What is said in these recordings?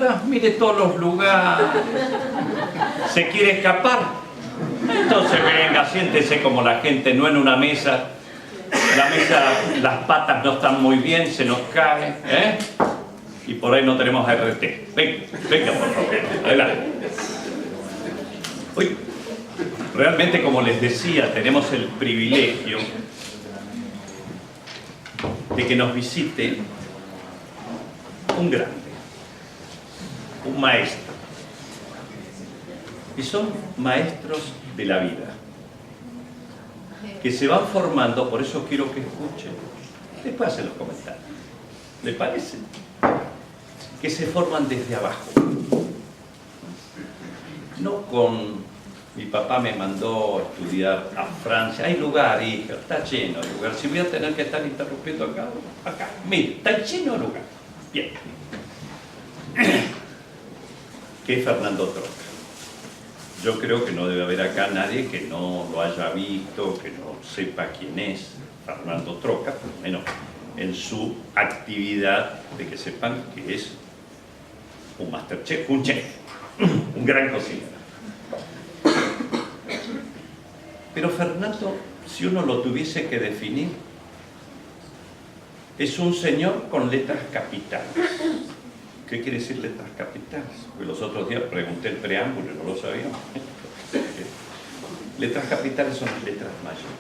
puertas, mire todos los lugares. ¿Se quiere escapar? Entonces venga, siéntese como la gente, no en una mesa. La mesa, las patas no están muy bien, se nos cae, ¿eh? Y por ahí no tenemos RT. Venga, venga por favor, adelante. Uy, realmente, como les decía, tenemos el privilegio de que nos visite un grande, un maestro. Y son maestros de la vida, que se van formando, por eso quiero que escuchen. Después hacen los comentarios. ¿Les parece? Que se forman desde abajo. No con... Mi papá me mandó a estudiar a Francia. Hay lugar, hija, está lleno de lugar. Si voy a tener que estar interrumpiendo acá. Mire, está lleno de lugar. Bien. ¿Qué es Fernando Troca? Yo creo que no debe haber acá nadie que no lo haya visto, que no sepa quién es Fernando Troca, por lo menos en su actividad de que sepan que es un masterchef, un chef, un gran cocinero. Pero Fernando, si uno lo tuviese que definir, es un señor con letras capitales. ¿Qué quiere decir letras capitales? Porque los otros días pregunté el preámbulo y no lo sabíamos. Letras capitales son las letras mayúsculas.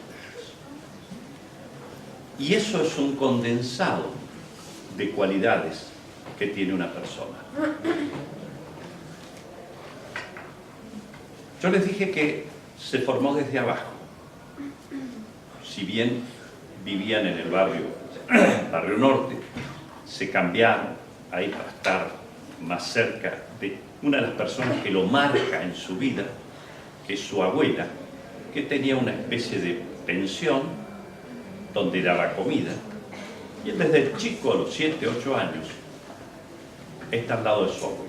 Y eso es un condensado de cualidades que tiene una persona. Yo les dije que se formó desde abajo. Si bien vivían en el barrio norte, se cambiaron ahí para estar más cerca de una de las personas que lo marca en su vida, que es su abuela, que tenía una especie de pensión donde daba comida. Y él desde chico, a los 7, 8 años, está al lado de su abuela.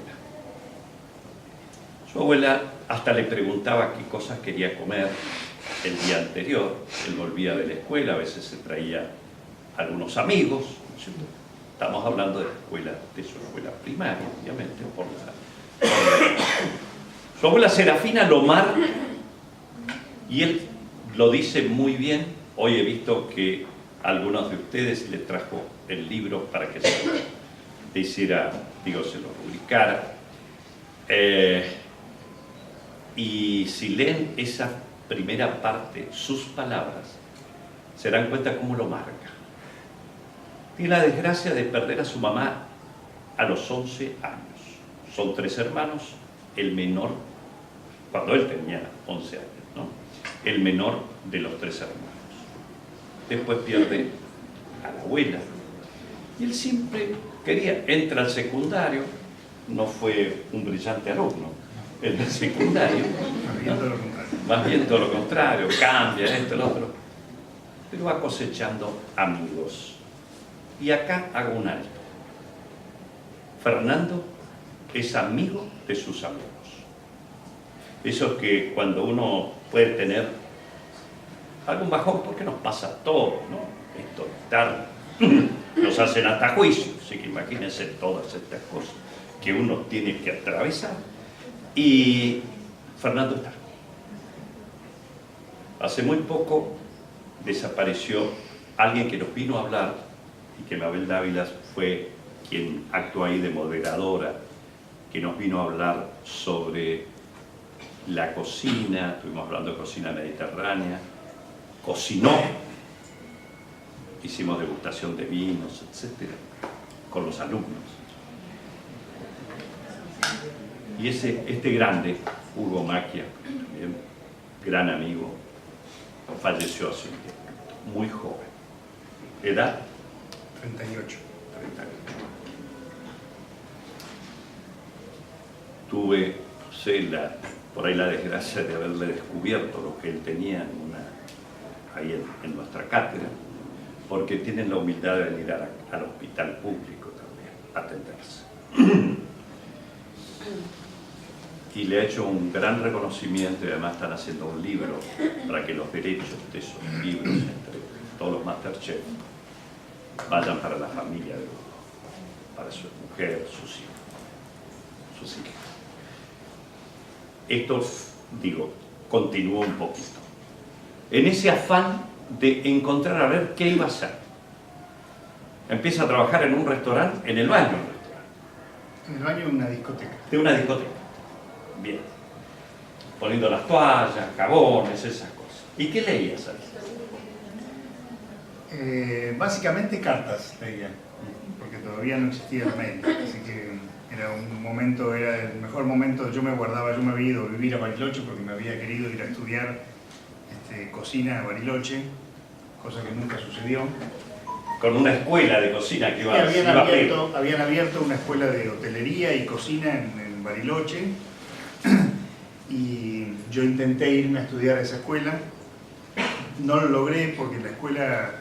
Su abuela hasta le preguntaba qué cosas quería comer el día anterior. Él volvía de la escuela, a veces se traía algunos amigos, ¿cierto? Estamos hablando de la escuela, de su escuela primaria, obviamente, Su abuela Serafina lo marca y él lo dice muy bien. Hoy he visto que a algunos de ustedes le trajo el libro para que se lo hiciera, se lo publicara. Y si leen esa primera parte, sus palabras, se dan cuenta cómo lo marca. Tiene la desgracia de perder a su mamá a los 11 años. Son 3 hermanos, el menor, cuando él tenía 11 años, ¿no? El menor de los 3 hermanos. Después pierde a la abuela. Y él siempre quería, entra al secundario, no fue un brillante alumno, en el secundario, más bien todo lo contrario, cambia esto, lo otro, pero va cosechando amigos. Y acá hago un alto. Fernando es amigo de sus amigos. Eso que cuando uno puede tener algún bajón, porque nos pasa a todos, ¿no? Esto estar, nos hacen hasta juicio, así que imagínense todas estas cosas que uno tiene que atravesar. Y Fernando está. Hace muy poco desapareció alguien que nos vino a hablar, y que Mabel Dávila fue quien actuó ahí de moderadora, que nos vino a hablar sobre la cocina. Estuvimos hablando de cocina mediterránea, cocinó, hicimos degustación de vinos, etcétera, con los alumnos. Y este grande, Hugo Macchia, también, gran amigo, falleció hace un tiempo, muy joven. ¿Edad? 38. Tuve, por ahí la desgracia de haberle descubierto lo que él tenía ahí en nuestra cátedra, porque tienen la humildad de venir al hospital público también a atenderse. Y le ha hecho un gran reconocimiento, y además están haciendo un libro para que los derechos de esos libros entre todos los masterchefs vayan para la familia de Hugo, para su mujer, sus hijos. sus hijas. Esto, digo, continuó un poquito. En ese afán de encontrar a ver qué iba a hacer. Empieza a trabajar en un restaurante, en el baño de un restaurante. En el baño de una discoteca. De una discoteca. Bien. Poniendo las toallas, jabones, esas cosas. ¿Y qué leías ahí? Básicamente cartas leía, porque todavía no existía el mail, así que era un momento, era el mejor momento. Yo me había ido a vivir a Bariloche porque me había querido ir a estudiar cocina a Bariloche, cosa que nunca sucedió. Con una escuela de cocina que iba a habían abierto una escuela de hotelería y cocina en Bariloche, y yo intenté irme a estudiar a esa escuela. No lo logré porque la escuela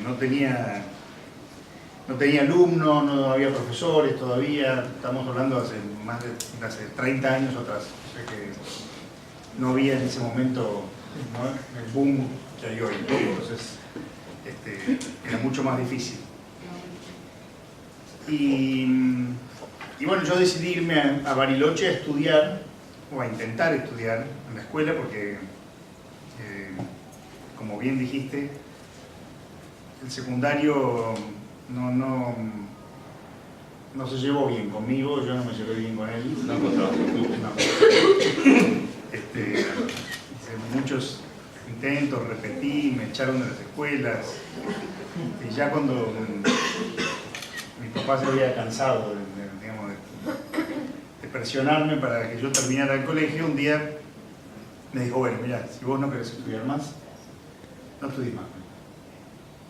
no tenía alumnos, no había profesores todavía. Estamos hablando de hace 30 años atrás, o sea que no había en ese momento, ¿no?, el boom que hay hoy. Entonces era mucho más difícil. Y bueno, yo decidí irme a Bariloche a estudiar, o a intentar estudiar en la escuela, porque como bien dijiste, el secundario no se llevó bien conmigo, yo no me llevé bien con él. No encontraste tú. Hice muchos intentos, repetí, me echaron de las escuelas, y ya cuando mi papá se había cansado de presionarme para que yo terminara el colegio, un día me dijo: bueno, mira, si vos no querés estudiar más, no estudies más.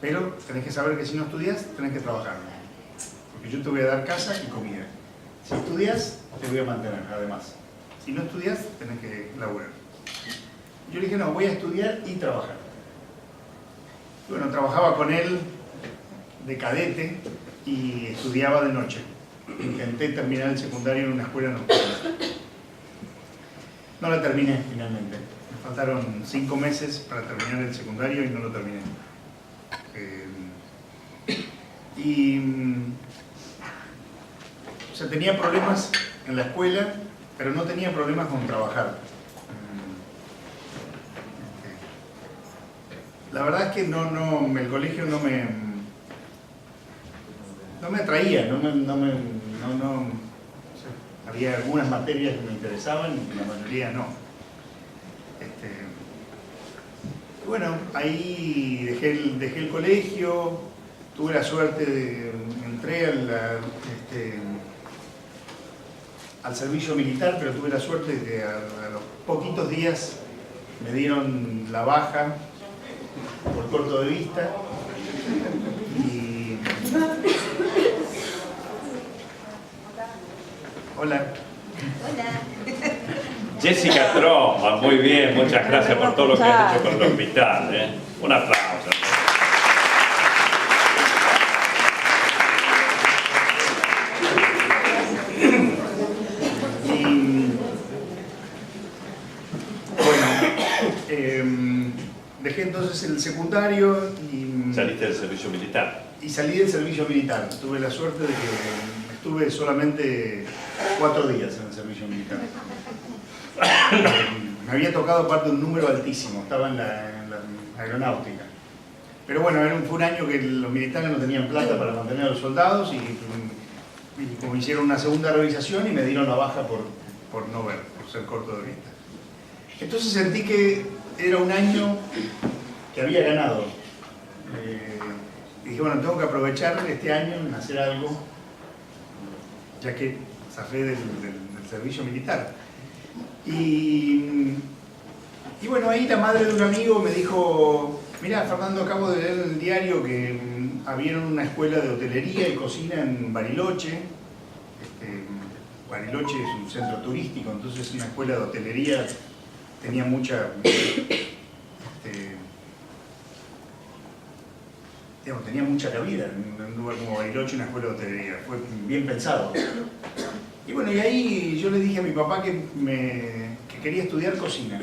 Pero tenés que saber que si no estudias, tenés que trabajar. Porque yo te voy a dar casa y comida. Si estudias, te voy a mantener, además. Si no estudias, tenés que laburar. Yo le dije: no, voy a estudiar y trabajar. Bueno, trabajaba con él de cadete y estudiaba de noche. Intenté terminar el secundario en una escuela nocturna. No la terminé finalmente. Me faltaron 5 meses para terminar el secundario y no lo terminé. O sea, tenía problemas en la escuela, pero no tenía problemas con trabajar. La verdad es que el colegio no me atraía, había algunas materias que me interesaban y la mayoría no. Bueno, ahí dejé el colegio, tuve la suerte entré al servicio militar, pero tuve la suerte de que a los poquitos días me dieron la baja por corto de vista. Y... Hola. Hola. Jessica Tromba, muy bien, muchas gracias por todo lo que has hecho con el hospital. Un aplauso. Dejé entonces el secundario y... ¿Saliste del servicio militar? Y salí del servicio militar. Tuve la suerte de que estuve solamente 4 días en el servicio militar. Me había tocado aparte un número altísimo, estaba en la aeronáutica. Pero bueno, fue un año que los militares no tenían plata para mantener a los soldados y como hicieron una segunda revisación y me dieron la baja por no ver, por ser corto de vista. Entonces sentí que era un año que había ganado. Y dije, bueno, tengo que aprovechar este año en hacer algo, ya que zafé del servicio militar. Y bueno, ahí la madre de un amigo me dijo: mira, Fernando, acabo de leer en el diario que abrieron una escuela de hotelería y cocina en Bariloche. Bariloche es un centro turístico, entonces una escuela de hotelería tenía mucha... tenía mucha cabida en un lugar como Bariloche, una escuela de hotelería. Fue bien pensado. Y bueno, y ahí yo le dije a mi papá que quería estudiar cocina.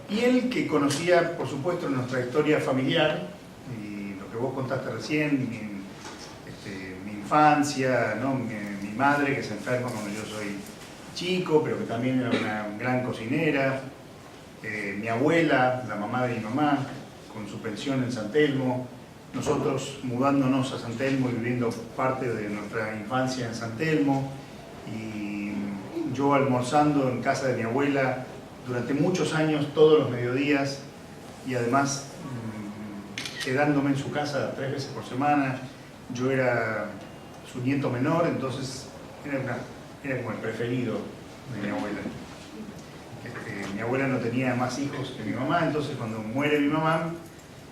Y él, que conocía, por supuesto, nuestra historia familiar, y lo que vos contaste recién, mi infancia, ¿no? Mi madre, que se enferma cuando yo soy chico, pero que también era una gran cocinera. Mi abuela, la mamá de mi mamá, con su pensión en San Telmo. Nosotros mudándonos a San Telmo y viviendo parte de nuestra infancia en San Telmo. Y yo almorzando en casa de mi abuela durante muchos años, todos los mediodías, y además quedándome en su casa 3 veces por semana. Yo era su nieto menor, entonces era como el preferido de mi abuela. Mi abuela no tenía más hijos que mi mamá, entonces cuando muere mi mamá,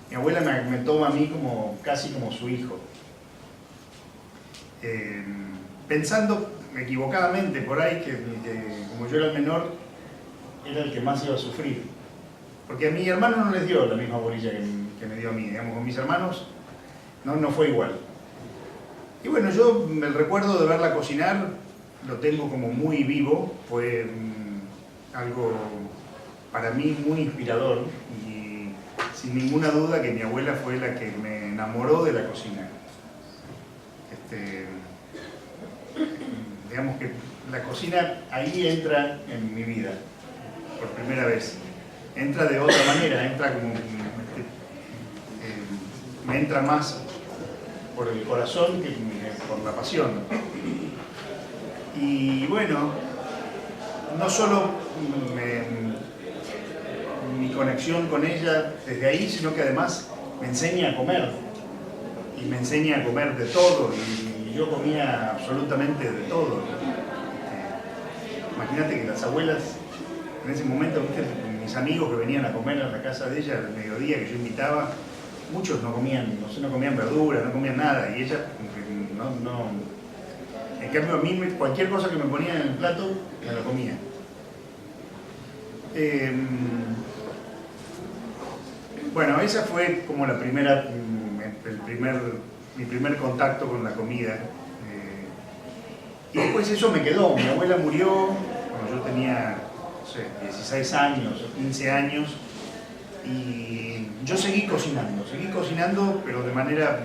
mi abuela me toma a mí casi como su hijo. Pensando equivocadamente por ahí que como yo era el menor, era el que más iba a sufrir. Porque a mi hermano no les dio la misma bolilla que me dio a mí, digamos, con mis hermanos no fue igual. Y bueno, yo el recuerdo de verla cocinar lo tengo como muy vivo, fue algo para mí muy inspirador y sin ninguna duda que mi abuela fue la que me enamoró de la cocina. Digamos que la cocina ahí entra en mi vida por primera vez. Entra de otra manera, entra como me entra más por el corazón que por la pasión. Y bueno, no solo mi conexión con ella desde ahí, sino que además me enseña a comer. Y me enseña a comer de todo, y yo comía absolutamente de todo. Imagínate que las abuelas, en ese momento, mis amigos que venían a comer a la casa de ella al mediodía que yo invitaba, muchos no comían verduras, no comían nada, y ella no. En cambio a mí cualquier cosa que me ponía en el plato, me la comía. Bueno, esa fue como la primera, mi primer contacto con la comida. Y después eso me quedó. Mi abuela murió cuando yo tenía, no sé, 16 años o 15 años. Y yo seguí cocinando, pero de manera,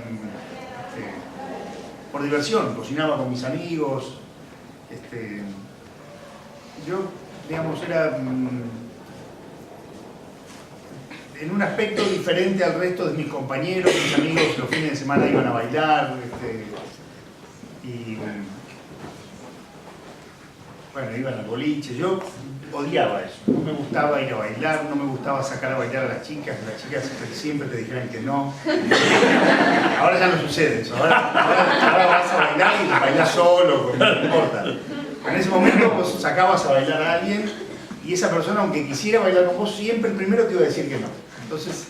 por diversión. Cocinaba con mis amigos. Yo, digamos, era en un aspecto diferente al resto de mis compañeros. Mis amigos los fines de semana iban a bailar. Y bueno, iban al boliche. Yo odiaba eso. No me gustaba ir a bailar, no me gustaba sacar a bailar a las chicas, que las chicas siempre te dijeran que no. Ahora ya no sucede eso. Ahora vas a bailar y bailás solo, no importa. En ese momento vos sacabas a bailar a alguien y esa persona, aunque quisiera bailar con vos, siempre el primero te iba a decir que no. Entonces,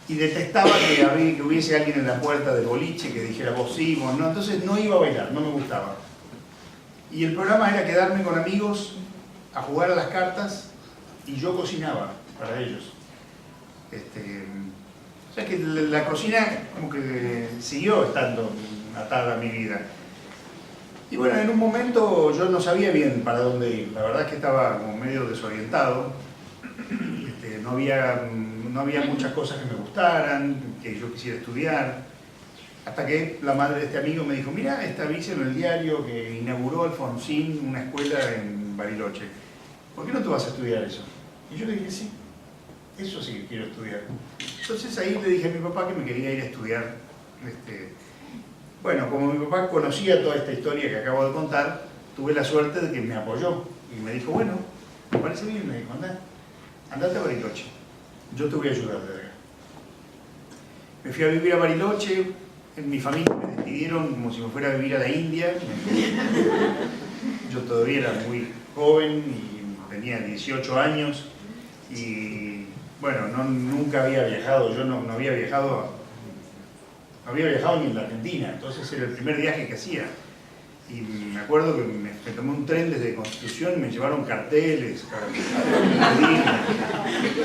y detestaba que hubiese alguien en la puerta del boliche que dijera vos sí, vos no. Entonces no iba a bailar, no me gustaba. Y el programa era quedarme con amigos a jugar a las cartas y yo cocinaba para ellos. O sea que la cocina como que siguió estando atada a mi vida. Y bueno, en un momento yo no sabía bien para dónde ir. La verdad es que estaba como medio desorientado. No había muchas cosas que me gustaran, que yo quisiera estudiar. Hasta que la madre de este amigo me dijo, mira, viste en el diario que inauguró Alfonsín una escuela en Bariloche. ¿Por qué no te vas a estudiar eso? Y yo le dije, sí, eso sí que quiero estudiar. Entonces ahí le dije a mi papá que me quería ir a estudiar. Bueno, como mi papá conocía toda esta historia que acabo de contar, tuve la suerte de que me apoyó. Y me dijo, bueno, me parece bien, me dijo, andate a Bariloche. Yo te voy a ayudar de acá. Me fui a vivir a Bariloche. En mi familia me despidieron como si me fuera a vivir a la India. Yo todavía era muy joven y tenía 18 años y bueno, nunca había viajado, yo no había viajado ni en la Argentina, entonces era el primer viaje que hacía. Y me acuerdo que me tomé un tren desde Constitución y me llevaron carteles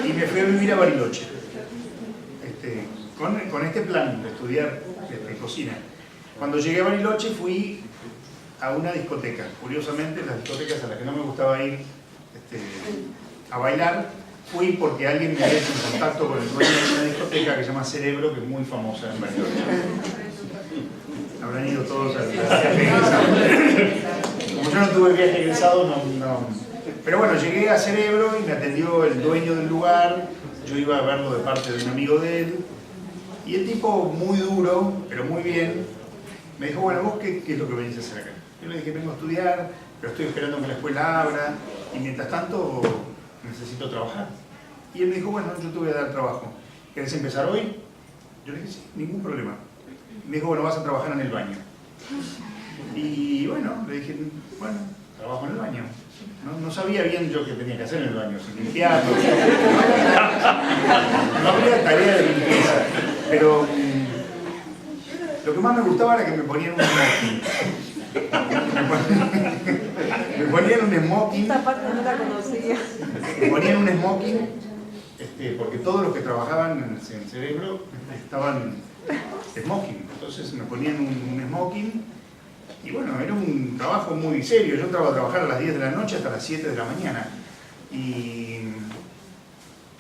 y me fui a vivir a Bariloche con este plan de estudiar cocina. Cuando llegué a Bariloche fui a una discoteca. Curiosamente, las discotecas a las que no me gustaba ir a bailar, fui porque alguien me había hecho en contacto con el dueño de una discoteca que se llama Cerebro, que es muy famosa en Bariloche. Habrán ido todos al viaje egresado. Como yo no tuve viaje egresado, no. Pero bueno, llegué a Cerebro y me atendió el dueño del lugar. Yo iba a verlo de parte de un amigo de él. Y el tipo, muy duro, pero muy bien, me dijo, bueno, ¿vos qué es lo que venís a hacer acá? Yo le dije, vengo a estudiar, pero estoy esperando que la escuela abra y mientras tanto necesito trabajar. Y él me dijo, bueno, yo te voy a dar trabajo. ¿Querés empezar hoy? Yo le dije, sí, ningún problema. Me dijo, bueno, vas a trabajar en el baño. Y bueno, le dije, bueno, trabajo en el baño. No sabía bien yo qué tenía que hacer en el baño, si limpiarlo. No había tarea de limpieza, pero lo que más me gustaba era que me ponían un smoking. Me ponían un smoking. Esta parte no la conocía. Me ponían un smoking, porque todos los que trabajaban en Cerebro estaban smoking. Entonces me ponían un smoking. Y bueno, era un trabajo muy serio. Yo entraba a trabajar a las 10 de la noche hasta las 7 de la mañana. Y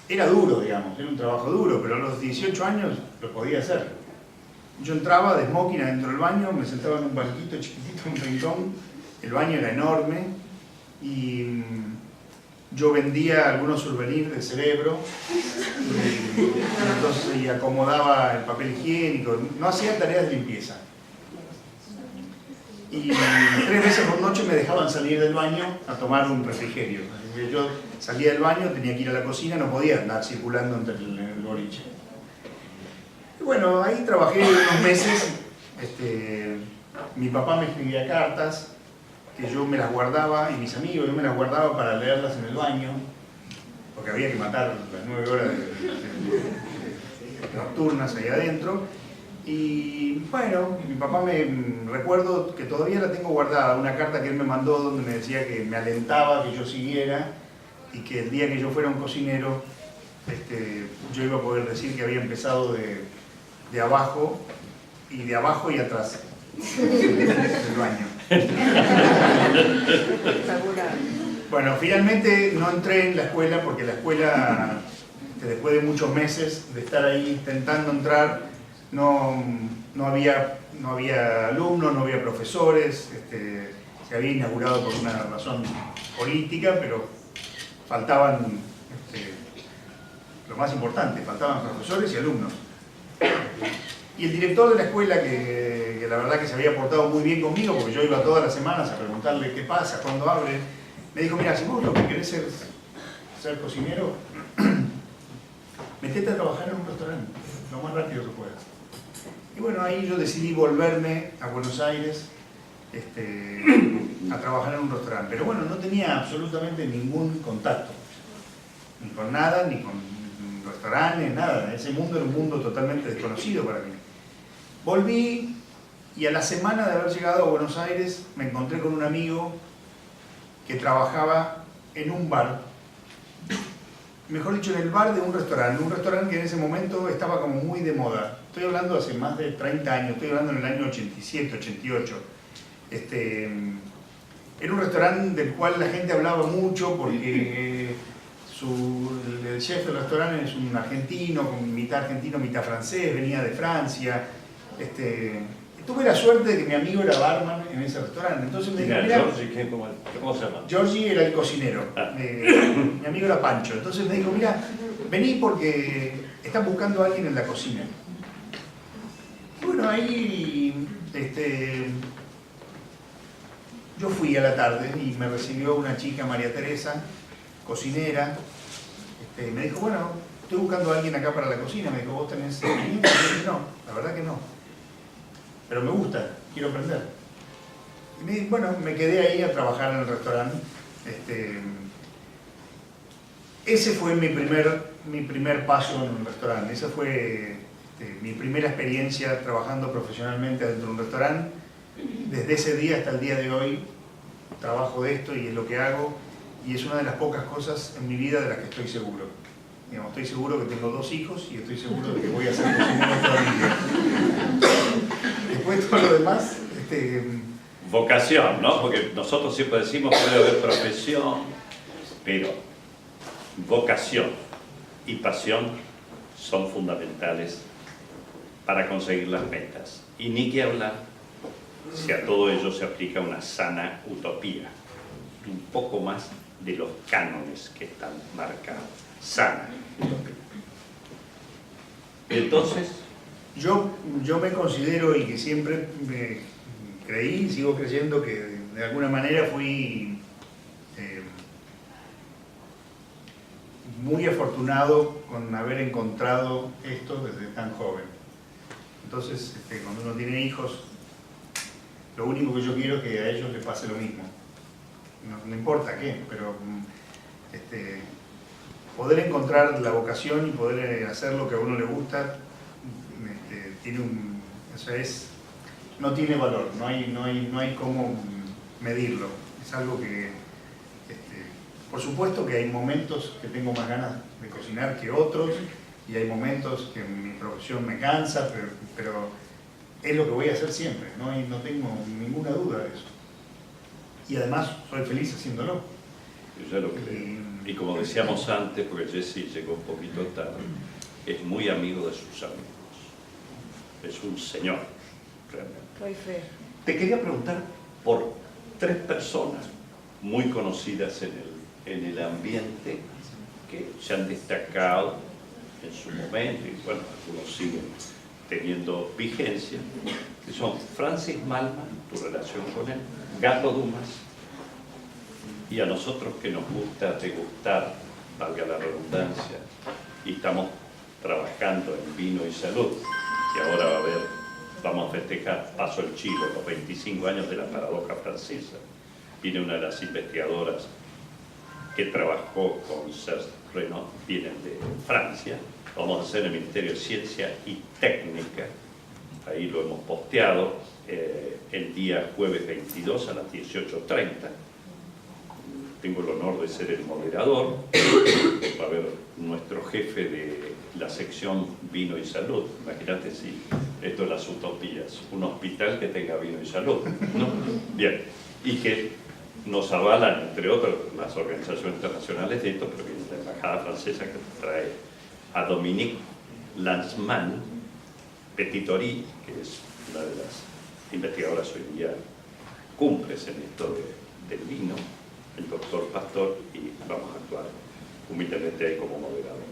era duro, digamos, era un trabajo duro, pero a los 18 años lo podía hacer. Yo entraba de smoking adentro del baño, me sentaba en un banquito chiquitito, un rincón, el baño era enorme, y yo vendía algunos souvenirs de Cerebro, y acomodaba el papel higiénico, no hacía tareas de limpieza. Y 3 veces por noche me dejaban salir del baño a tomar un refrigerio. Yo salía del baño, tenía que ir a la cocina, no podía andar circulando entre el boliche. Y bueno, ahí trabajé unos meses. Mi papá me escribía cartas, que yo me las guardaba, y mis amigos, yo me las guardaba para leerlas en el baño, porque había que matar las 9 horas nocturnas ahí adentro. Y bueno, mi papá recuerdo que todavía la tengo guardada, una carta que él me mandó donde me decía que me alentaba que yo siguiera y que el día que yo fuera un cocinero yo iba a poder decir que había empezado de abajo y atrás del baño. Bueno, finalmente no entré en la escuela porque la escuela, después de muchos meses de estar ahí intentando entrar, no había alumnos, no había profesores, se había inaugurado por una razón política, pero faltaban, lo más importante, faltaban profesores y alumnos. Y el director de la escuela, que la verdad que se había portado muy bien conmigo, porque yo iba todas las semanas a preguntarle qué pasa, cuándo abren, me dijo, mira, si vos lo que querés es ser cocinero, metete a trabajar en un restaurante, lo más rápido que puedas. Y bueno, ahí yo decidí volverme a Buenos Aires a trabajar en un restaurante. Pero bueno, no tenía absolutamente ningún contacto, ni con nada, ni con restaurantes, nada. Ese mundo era un mundo totalmente desconocido para mí. Volví y a la semana de haber llegado a Buenos Aires me encontré con un amigo que trabajaba en un bar, mejor dicho, en el bar de un restaurante que en ese momento estaba como muy de moda. Estoy hablando hace más de 30 años, estoy hablando en el año 87, 88. Era un restaurante del cual la gente hablaba mucho porque el chef del restaurante es un argentino, mitad argentino, mitad francés, venía de Francia. Tuve la suerte de que mi amigo era barman en ese restaurante. Entonces me dijo, mira, Giorgi, ¿cómo se llama? Giorgi era el cocinero, mi amigo era Pancho. Entonces me dijo, mira, vení porque están buscando a alguien en la cocina. Y bueno, ahí yo fui a la tarde y me recibió una chica, María Teresa, cocinera. Me dijo, bueno, estoy buscando a alguien acá para la cocina. Me dijo, ¿vos tenés experiencia? Y yo dije, no, la verdad que no. Pero me gusta, quiero aprender. Y bueno, me quedé ahí a trabajar en el restaurante. Ese fue mi primer paso en un restaurante. Esa fue mi primera experiencia trabajando profesionalmente dentro de un restaurante. Desde ese día hasta el día de hoy trabajo de esto y es lo que hago. Y es una de las pocas cosas en mi vida de las que estoy seguro. Digamos, estoy seguro que tengo 2 hijos y estoy seguro de que voy a ser cocinero toda mi vida. Después todo lo demás... Vocación, ¿no? Porque nosotros siempre decimos que puede haber profesión, pero vocación y pasión son fundamentales para conseguir las metas. Y ni que hablar si a todo ello se aplica una sana utopía, un poco más de los cánones que están marcados. Sana utopía. Entonces, yo me considero, y que siempre me creí y sigo creyendo, que de alguna manera fui muy afortunado con haber encontrado esto desde tan joven. Entonces, cuando uno tiene hijos, lo único que yo quiero es que a ellos les pase lo mismo. No importa qué, pero poder encontrar la vocación y poder hacer lo que a uno le gusta, tiene no tiene valor, no hay cómo medirlo. Es algo que, por supuesto que hay momentos que tengo más ganas de cocinar que otros, y hay momentos que mi profesión me cansa, pero es lo que voy a hacer siempre, no tengo ninguna duda de eso. Y además soy feliz haciéndolo. Yo ya lo creo. Y como decíamos antes, porque Jesse llegó un poquito tarde, es muy amigo de sus amigos. Es un señor, realmente. Doy fe. Te quería preguntar por 3 personas muy conocidas en el ambiente que se han destacado en su momento, y bueno, algunos siguen teniendo vigencia, que son Francis Mallmann, tu relación con él, Gato Dumas, y a nosotros que nos gusta degustar, valga la redundancia, y estamos trabajando en vino y salud, que ahora vamos a festejar Paso el Chivo, los 25 años de la paradoja francesa. Viene una de las investigadoras que trabajó con Serge Renaud, vienen de Francia. Vamos a hacer el Ministerio de Ciencia y Técnica, ahí lo hemos posteado, el día jueves 22 a las 18:30. Tengo el honor de ser el moderador. Va a haber nuestro jefe de la sección Vino y Salud. Imagínate si esto es las utopías, un hospital que tenga vino y salud, ¿no? Bien, y que nos avalan, entre otras, las organizaciones internacionales de esto, pero viene la embajada francesa que trae a Dominique Lanzmann Petitori, que es una de las investigadoras hoy día cumbres en esto del vino, el doctor Pastor, y vamos a actuar humildemente ahí como moderadores.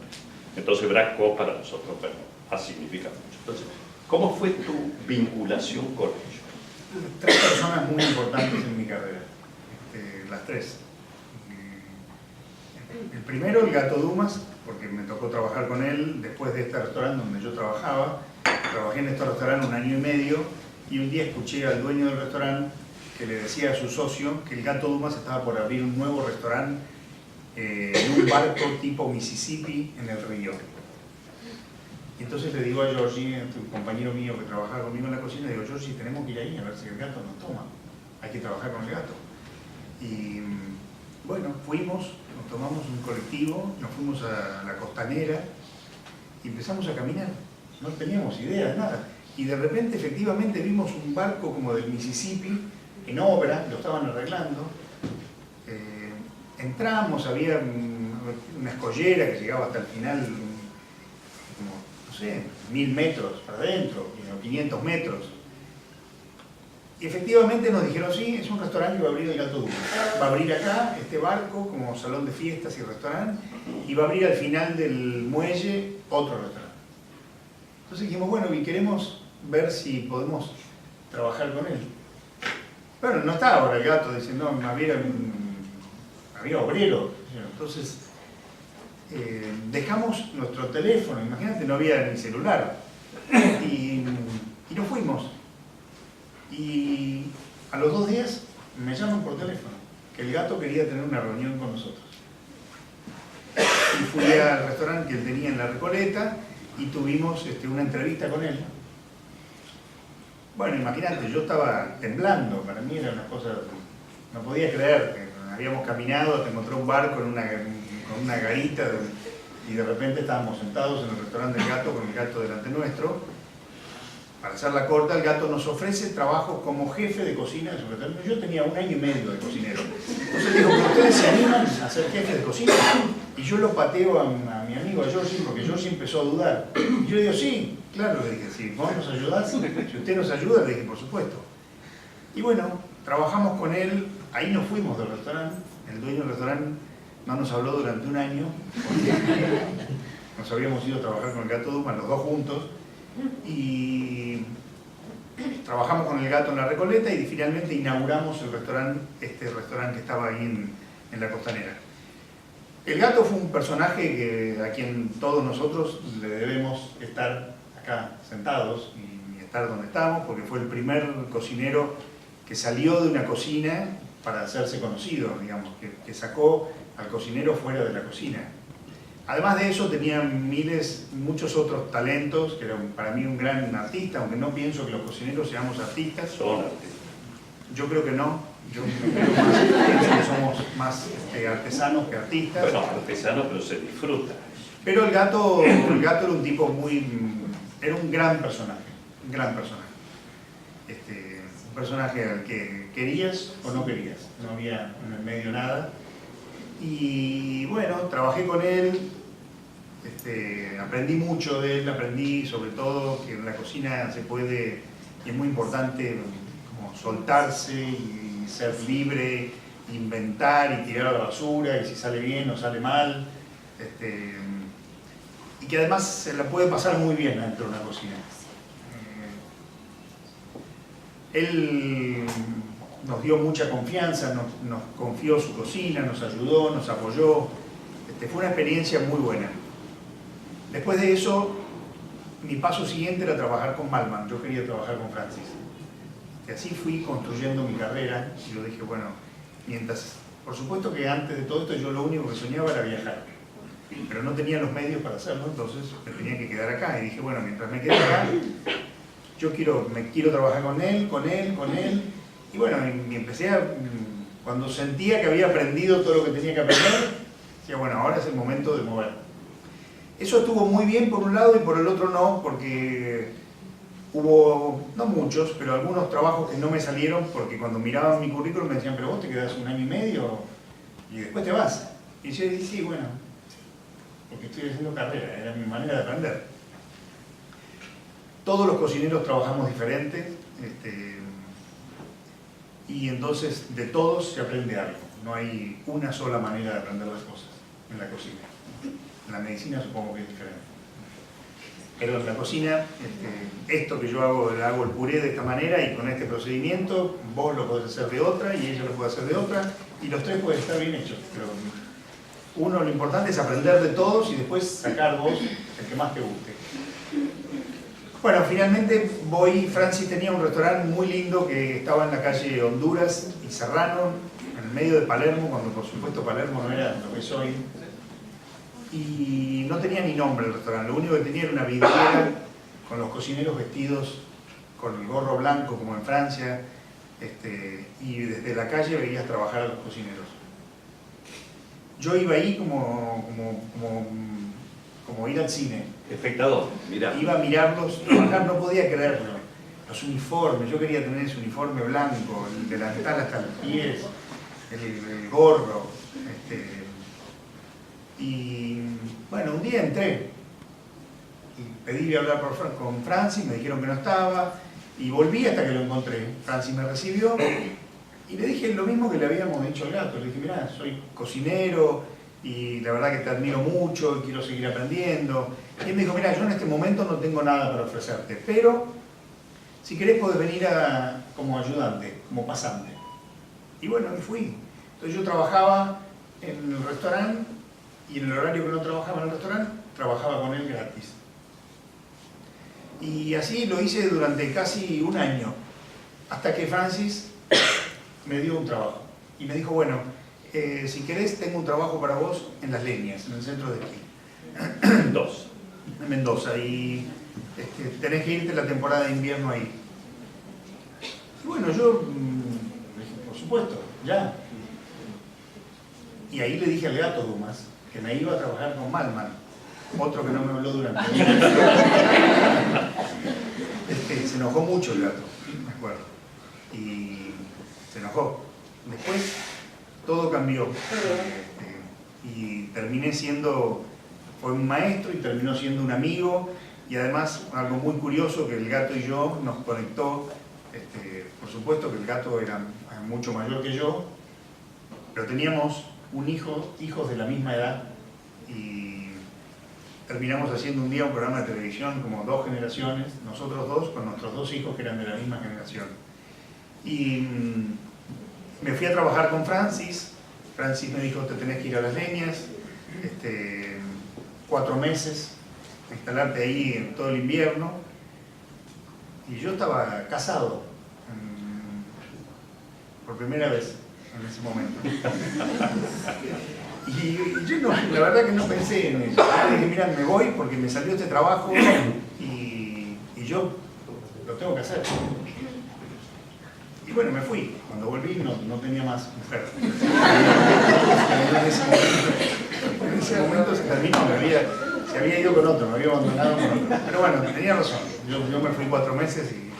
Entonces Brasco para nosotros, bueno, significa mucho. Entonces, ¿cómo fue tu vinculación con ellos? 3 personas muy importantes en mi carrera, las 3. El primero, el Gato Dumas, porque me tocó trabajar con él después de este restaurante donde yo trabajaba. Trabajé en este restaurante 1 año y medio, y un día escuché al dueño del restaurante que le decía a su socio que el Gato Dumas estaba por abrir un nuevo restaurante en un barco tipo Mississippi en el río. Y entonces le digo a Georgie, un compañero mío que trabajaba conmigo en la cocina, le digo: Georgie, tenemos que ir ahí a ver si el gato nos toma. Hay que trabajar con el gato. Y bueno, fuimos, nos tomamos un colectivo, nos fuimos a la costanera y empezamos a caminar. No teníamos idea de nada. Y de repente, efectivamente, vimos un barco como del Mississippi en obra, lo estaban arreglando. Entramos, había una escollera que llegaba hasta el final, como, no sé, 1000 metros para adentro, 500 metros. Y efectivamente nos dijeron: sí, es un restaurante que va a abrir el Gato Dumas. Va a abrir acá este barco como salón de fiestas y restaurante, y va a abrir al final del muelle otro restaurante. Entonces dijimos: bueno, y queremos ver si podemos trabajar con él. Bueno, no estaba ahora el gato, dice: no, había obrero. Entonces dejamos nuestro teléfono, imagínate, no había ni celular, y nos fuimos. Y a los 2 días me llaman por teléfono que el gato quería tener una reunión con nosotros. Y fui al restaurante que él tenía en La Recoleta y tuvimos una entrevista con él. Bueno, imagínate, yo estaba temblando, para mí era una cosa, no podía creer que habíamos caminado hasta encontrar un barco con una garita, y de repente estábamos sentados en el restaurante del gato con el gato delante nuestro. Para hacerla corta, el gato nos ofrece trabajo como jefe de cocina de su restaurante. Yo tenía 1 año y medio de cocinero. Entonces digo: ¿pero ustedes se animan a ser jefe de cocina? Y yo lo pateo a mi amigo, a Georgie, porque Georgie empezó a dudar. Y yo le digo: sí, claro, le dije, sí, ¿vos nos ayudás? Si usted nos ayuda, le dije, por supuesto. Y bueno, trabajamos con él, ahí nos fuimos del restaurante, el dueño del restaurante no nos habló durante un año, porque nos habíamos ido a trabajar con el Gato Dumas, los dos juntos, y trabajamos con el Gato en la Recoleta y finalmente inauguramos el restaurante, este restaurante que estaba ahí en la Costanera. El Gato fue un personaje a quien todos nosotros le debemos estar acá sentados y estar donde estamos, porque fue el primer cocinero que salió de una cocina para hacerse conocido, digamos, que sacó al cocinero fuera de la cocina. Además de eso tenía muchos otros talentos, que era para mí un gran artista, aunque no pienso que los cocineros seamos artistas. Son artistas. Yo creo que no, pienso que somos más artesanos que artistas. Bueno, artesano, pero se disfruta. Pero el gato era un tipo era un gran personaje, un gran personaje. Un personaje al que querías o no querías, no había en el medio nada. Y bueno, trabajé con él, aprendí mucho de él, aprendí sobre todo que en la cocina se puede, y es muy importante, como soltarse y ser libre, inventar y tirar a la basura, y si sale bien o sale mal, y que además se la puede pasar muy bien dentro de una cocina. Él nos dio mucha confianza, nos confió su cocina, nos ayudó, nos apoyó. Fue una experiencia muy buena. Después de eso, mi paso siguiente era trabajar con Malman. Yo quería trabajar con Francis. Y así fui construyendo mi carrera y yo dije, bueno, por supuesto que antes de todo esto yo lo único que soñaba era viajar. Pero no tenía los medios para hacerlo, entonces me tenía que quedar acá. Y dije, bueno, mientras me quede acá, me quiero trabajar con él. Y bueno, y empecé cuando sentía que había aprendido todo lo que tenía que aprender, decía, bueno, ahora es el momento de mover. Eso estuvo muy bien por un lado y por el otro no, porque hubo, no muchos, pero algunos trabajos que no me salieron, porque cuando miraban mi currículum me decían, pero vos te quedás un año y medio y después te vas. Y yo dije, sí, bueno, porque estoy haciendo carrera, era mi manera de aprender. Todos los cocineros trabajamos diferente, y entonces de todos se aprende algo. No hay una sola manera de aprender las cosas en la cocina. En la medicina supongo que es diferente. Pero en la cocina, esto que yo hago el puré de esta manera y con este procedimiento, vos lo podés hacer de otra y ella lo puede hacer de otra, y los tres pueden estar bien hechos. Pero lo importante es aprender de todos y después sacar vos el que más te guste. Bueno, finalmente Francis tenía un restaurante muy lindo que estaba en la calle Honduras y Serrano, en el medio de Palermo, cuando por supuesto Palermo no era lo que es hoy. Y no tenía ni nombre el restaurante, lo único que tenía era una vidriera con los cocineros vestidos con el gorro blanco como en Francia, y desde la calle veías trabajar a los cocineros. Yo iba ahí como ir al cine. Espectador, mirá. Iba a mirarlos trabajar, no podía creerlo. Los uniformes, yo quería tener ese uniforme blanco, el delantal hasta los pies, el gorro. Y bueno, un día entré y pedí hablar con Francis, me dijeron que no estaba, y volví hasta que lo encontré. Francis me recibió y le dije lo mismo que le habíamos dicho al gato. Le dije, mirá, soy cocinero y la verdad que te admiro mucho y quiero seguir aprendiendo. Y él me dijo, mira, yo en este momento no tengo nada para ofrecerte, pero si querés podés venir como ayudante, como pasante. Y bueno, y fui. Entonces yo trabajaba en el restaurante y en el horario que no trabajaba en el restaurante, trabajaba con él gratis. Y así lo hice durante casi un año, hasta que Francis me dio un trabajo. Y me dijo, bueno, si querés tengo un trabajo para vos en Las Leñas, en el centro de esquí. En Mendoza, y tenés que irte la temporada de invierno ahí. Y bueno, yo dije, por supuesto, ya. Y ahí le dije al gato Dumas que me iba a trabajar con Malman, otro que no me habló durante el día. Se enojó mucho el gato, me acuerdo, y se enojó. Después todo cambió, y fue un maestro y terminó siendo un amigo, y además algo muy curioso que el gato y yo nos conectó Por supuesto que el gato era mucho mayor que yo, pero teníamos hijos de la misma edad, y terminamos haciendo un día un programa de televisión como 2 generaciones, nosotros 2 con nuestros 2 hijos que eran de la misma generación. Y me fui a trabajar con Francis. Francis me dijo: te tenés que ir a Las Leñas, 4 meses, instalarte ahí en todo el invierno. Y yo estaba casado por primera vez en ese momento. Y yo la verdad que no pensé en eso. Yo dije: mira, me voy porque me salió este trabajo y yo lo tengo que hacer. Y bueno, me fui. Cuando volví no tenía más mujer. En ese momento se terminó, se había ido con otro, me había abandonado con otro. Pero bueno, tenía razón. Yo me fui 4 meses y...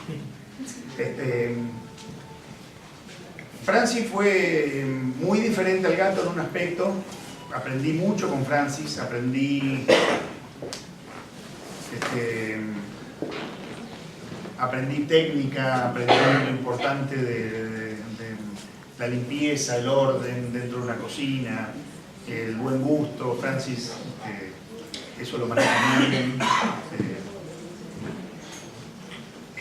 Francis fue muy diferente al gato en un aspecto. Aprendí mucho con Francis, aprendí técnica, aprendí lo importante de la limpieza, el orden dentro de una cocina, el buen gusto. Francis eso lo maneja muy bien.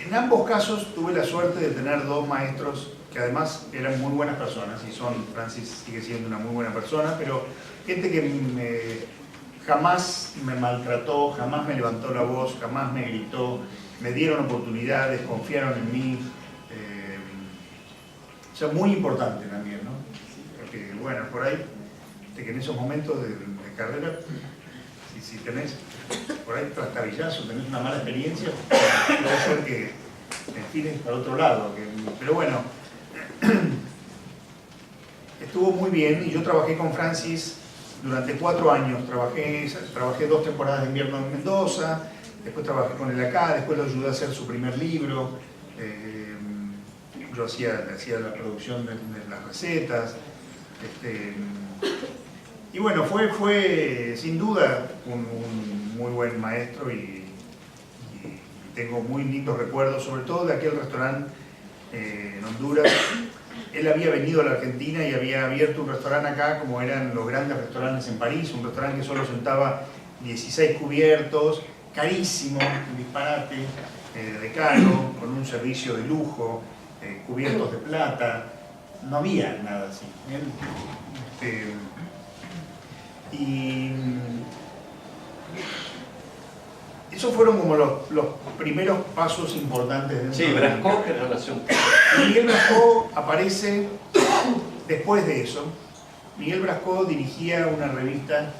En ambos casos tuve la suerte de tener 2 maestros que además eran muy buenas personas, y Francis sigue siendo una muy buena persona, pero gente que jamás me maltrató, jamás me levantó la voz, jamás me gritó, me dieron oportunidades, confiaron en mí. O sea, muy importante también, ¿no? Porque, bueno, por ahí, que en esos momentos de carrera, si tenés por ahí trastabillazo, tenés una mala experiencia, puede ser que tires para otro lado. Pero bueno, estuvo muy bien, y yo trabajé con Francis durante 4 años. Trabajé 2 temporadas de invierno en Mendoza, después trabajé con él acá, después lo ayudé a hacer su primer libro. Yo hacía la producción de las recetas. Y bueno, fue sin duda un muy buen maestro, y tengo muy lindos recuerdos, sobre todo de aquel restaurante en Honduras. Él había venido a la Argentina y había abierto un restaurante acá, como eran los grandes restaurantes en París, un restaurante que solo sentaba 16 cubiertos, carísimo, un disparate de caro, con un servicio de lujo, cubiertos de plata. No había nada así. Y esos fueron como los primeros pasos importantes dentro Sí, Brasco, ¿qué relación? Miguel Brasco aparece después de eso. Miguel Brasco dirigía una revista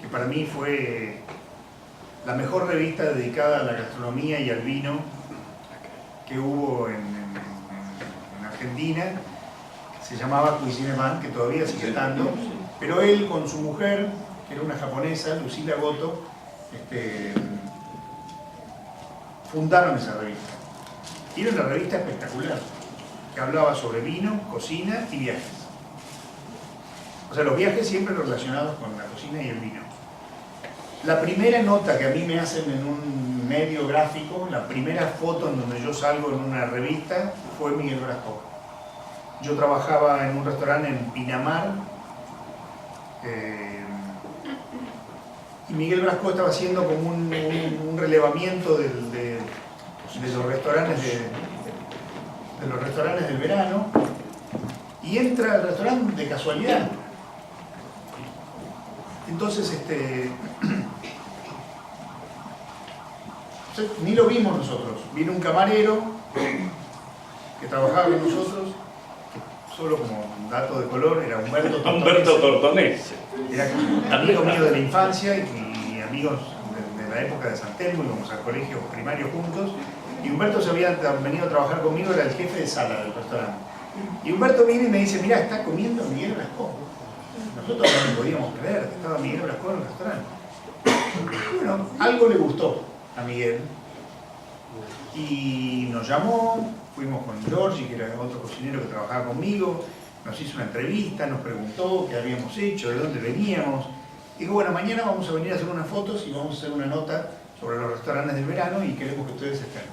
que para mí fue la mejor revista dedicada a la gastronomía y al vino que hubo en Argentina. Se llamaba Cuisine Man, que todavía sigue estando, pero él con su mujer, que era una japonesa, Lucila Goto, fundaron esa revista. Y era una revista espectacular, que hablaba sobre vino, cocina y viajes. O sea, los viajes siempre relacionados con la cocina y el vino. La primera nota que a mí me hacen en un medio gráfico, la primera foto en donde yo salgo en una revista, fue Miguel Brasco. Yo trabajaba en un restaurante en Pinamar, y Miguel Brasco estaba haciendo como un relevamiento de los restaurantes de los restaurantes del verano, y entra al restaurante de casualidad. Entonces, ni lo vimos nosotros. Vino un camarero que trabajaba con nosotros, que solo como un dato de color, era Humberto Tortonese. Era amigo mío de la infancia y amigos de la época de San Telmo, íbamos al colegio primario juntos. Y Humberto se había venido a trabajar conmigo, era el jefe de sala del restaurante. Y Humberto viene y me dice: mirá, está comiendo Miguel Brasco. Nosotros no lo podíamos creer que estaba Miguel Brasco en el restaurante. Bueno, algo le gustó a Miguel y nos llamó. Fuimos con Giorgi, que era otro cocinero que trabajaba conmigo, nos hizo una entrevista, nos preguntó qué habíamos hecho, de dónde veníamos. Dijo: bueno, mañana vamos a venir a hacer unas fotos y vamos a hacer una nota sobre los restaurantes del verano y queremos que ustedes estén.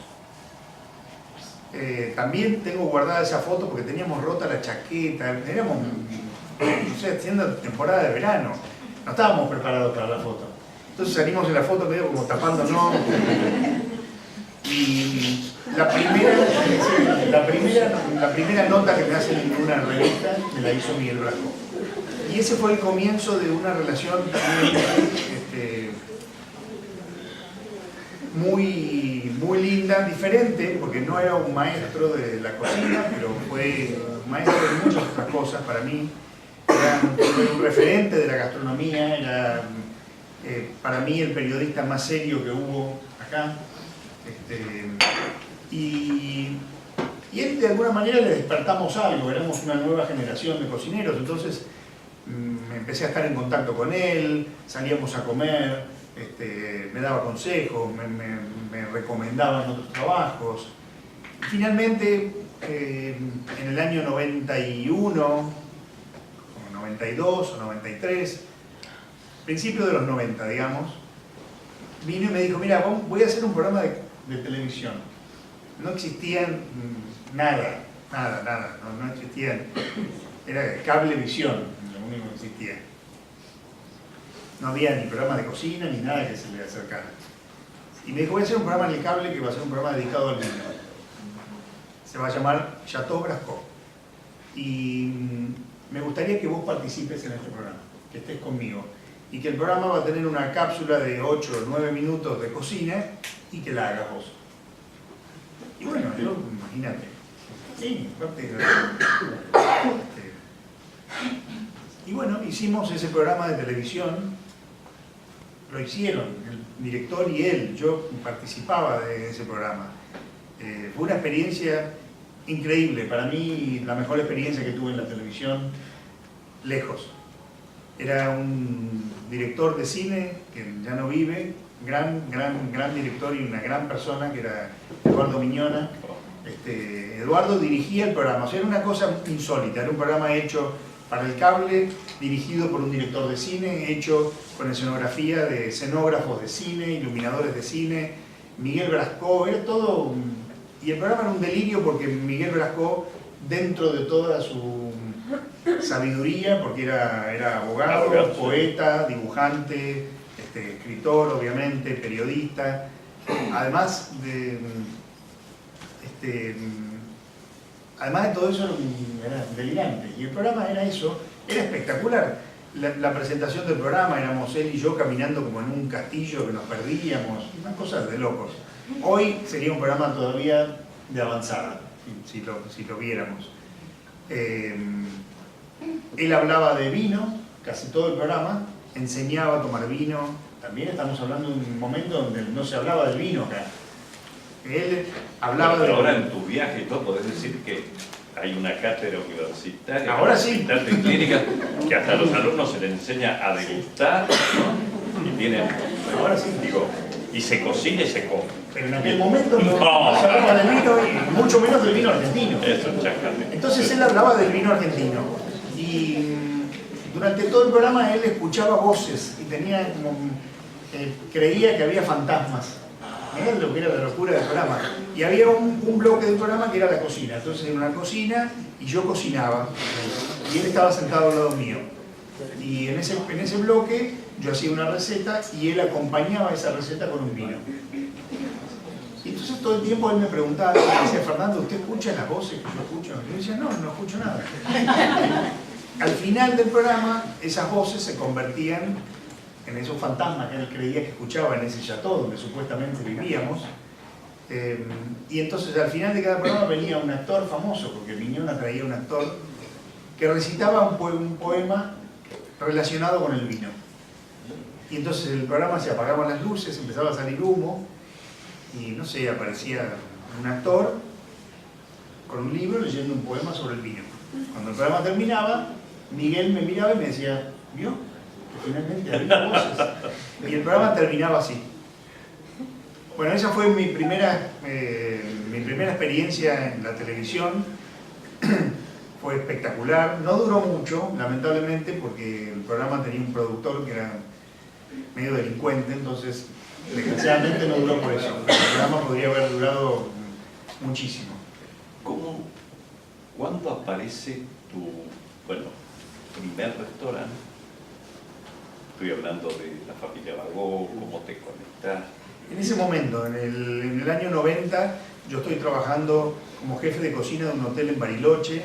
También tengo guardada esa foto porque teníamos rota la chaqueta, éramos, no sé, haciendo temporada de verano, no estábamos preparados para la foto. Entonces salimos en la foto medio como tapándonos. Y la primera nota que me hacen en una revista me la hizo Miguel Brasco. Y ese fue el comienzo de una relación también muy linda, diferente, porque no era un maestro de la cocina, pero fue un maestro de muchas otras cosas para mí. Era un referente de la gastronomía, era para mí el periodista más serio que hubo acá. Y él, de alguna manera, le despertamos algo, éramos una nueva generación de cocineros, entonces me empecé a estar en contacto con él, salíamos a comer, me daba consejos, me recomendaba en otros trabajos. Y finalmente, en el año 91, o 92 o 93, principio de los 90, digamos, vino y me dijo, mira, voy a hacer un programa de televisión. No existían nada, no existían. Era Cablevisión, lo único que existía. No había ni programa de cocina ni nada que se le acercara. Y me dijo, voy a hacer un programa en el cable que va a ser un programa dedicado al vino. Se va a llamar Chateau Brasco. Y me gustaría que vos participes en este programa, que estés conmigo. Y que el programa va a tener una cápsula de 8 o 9 minutos de cocina y que la hagas vos. Y bueno, yo, imagínate. Sí, y bueno, hicimos ese programa de televisión, lo hicieron, el director y él, yo participaba de ese programa. Fue una experiencia increíble, para mí la mejor experiencia que tuve en la televisión, lejos. Era un director de cine que ya no vive, gran director y una gran persona, que era Eduardo Miñona. Eduardo dirigía el programa, o sea, era una cosa insólita, era un programa hecho para el cable, dirigido por un director de cine, hecho con escenografía de escenógrafos de cine, iluminadores de cine, Miguel Brasco, era todo. Y el programa era un delirio porque Miguel Brasco, dentro de toda su sabiduría, porque era abogado, poeta, dibujante, escritor, obviamente, periodista, además de todo eso, era delirante. Y el programa era eso, era espectacular. La presentación del programa, éramos él y yo caminando como en un castillo que nos perdíamos, unas cosas de locos. Hoy sería un programa todavía de avanzada, si lo viéramos. Él hablaba de vino, casi todo el programa, enseñaba a tomar vino. También estamos hablando de un momento donde no se hablaba del vino acá. Él hablaba pero ahora en tu viaje y todo podés decir que hay una cátedra universitaria, ahora sí, de clínica, que hasta a los alumnos se les enseña a degustar, ¿no? Y tienen, ahora sí, digo, y se cocina y se come. Pero en aquel momento no se hablaba del vino y mucho menos del vino argentino. Eso, chácate. Entonces él hablaba del vino argentino y durante todo el programa él escuchaba voces y tenía como, creía que había fantasmas. Mirá lo que era la locura del programa. Y había un bloque del programa que era la cocina. Entonces era una cocina y yo cocinaba. Y él estaba sentado al lado mío. Y en ese bloque yo hacía una receta y él acompañaba esa receta con un vino. Y entonces todo el tiempo él me preguntaba, me decía, Fernando, ¿usted escucha las voces que yo escucho? Y yo decía, no escucho nada. Al final del programa, esas voces se convertían en esos fantasmas que él creía que escuchaba en ese chateau donde supuestamente vivíamos. Y entonces al final de cada programa venía un actor famoso, porque Miñona traía un actor que recitaba un poema relacionado con el vino. Y entonces el programa se apagaban las luces, empezaba a salir humo, y no sé, aparecía un actor con un libro leyendo un poema sobre el vino. Cuando el programa terminaba, Miguel me miraba y me decía, ¿vio? Que finalmente había voces. Y el programa terminaba así. Bueno, esa fue mi primera experiencia en la televisión. Fue espectacular. No duró mucho, lamentablemente, porque el programa tenía un productor que era medio delincuente, entonces desgraciadamente no duró por eso. El programa podría haber durado muchísimo. ¿Cuándo aparece tu, primer restaurante? Estoy hablando de la familia Bagó, ¿cómo te conectas? En ese momento, en el año 90, yo estoy trabajando como jefe de cocina de un hotel en Bariloche.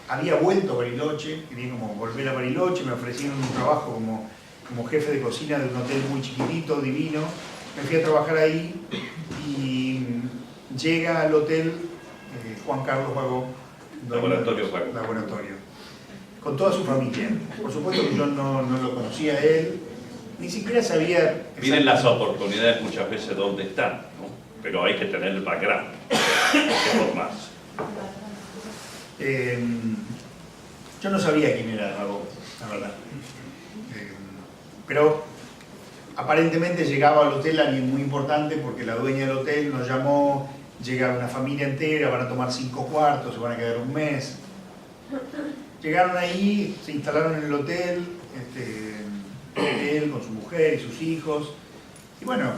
Había vuelto a Bariloche, quería como volver a Bariloche, me ofrecieron un trabajo como jefe de cocina de un hotel muy chiquitito, divino. Me fui a trabajar ahí y llega al hotel Juan Carlos Bagó, Laboratorio, con toda su familia. Por supuesto que yo no lo conocía a él, ni siquiera sabía... Miren las oportunidades muchas veces dónde están, ¿no? Pero hay que tener el background, hay que formarse. Yo no sabía quién era Bagó, la verdad. Pero aparentemente llegaba al hotel alguien muy importante porque la dueña del hotel nos llamó, llega una familia entera, van a tomar 5 cuartos, se van a quedar un mes. Llegaron ahí, se instalaron en el hotel, él con su mujer y sus hijos, y bueno,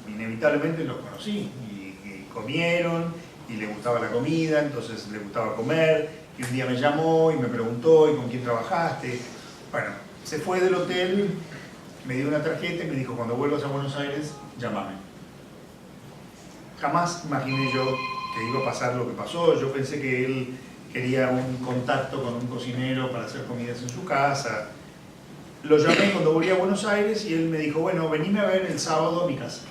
inevitablemente los conocí, y comieron, y le gustaba la comida, entonces le gustaba comer, y un día me llamó y me preguntó, ¿y con quién trabajaste? Bueno, se fue del hotel, me dio una tarjeta y me dijo, cuando vuelvas a Buenos Aires, llámame. Jamás imaginé yo que iba a pasar lo que pasó. Yo pensé que él quería un contacto con un cocinero para hacer comidas en su casa. Lo llamé cuando volví a Buenos Aires y él me dijo, bueno, venime a ver el sábado a mi casa.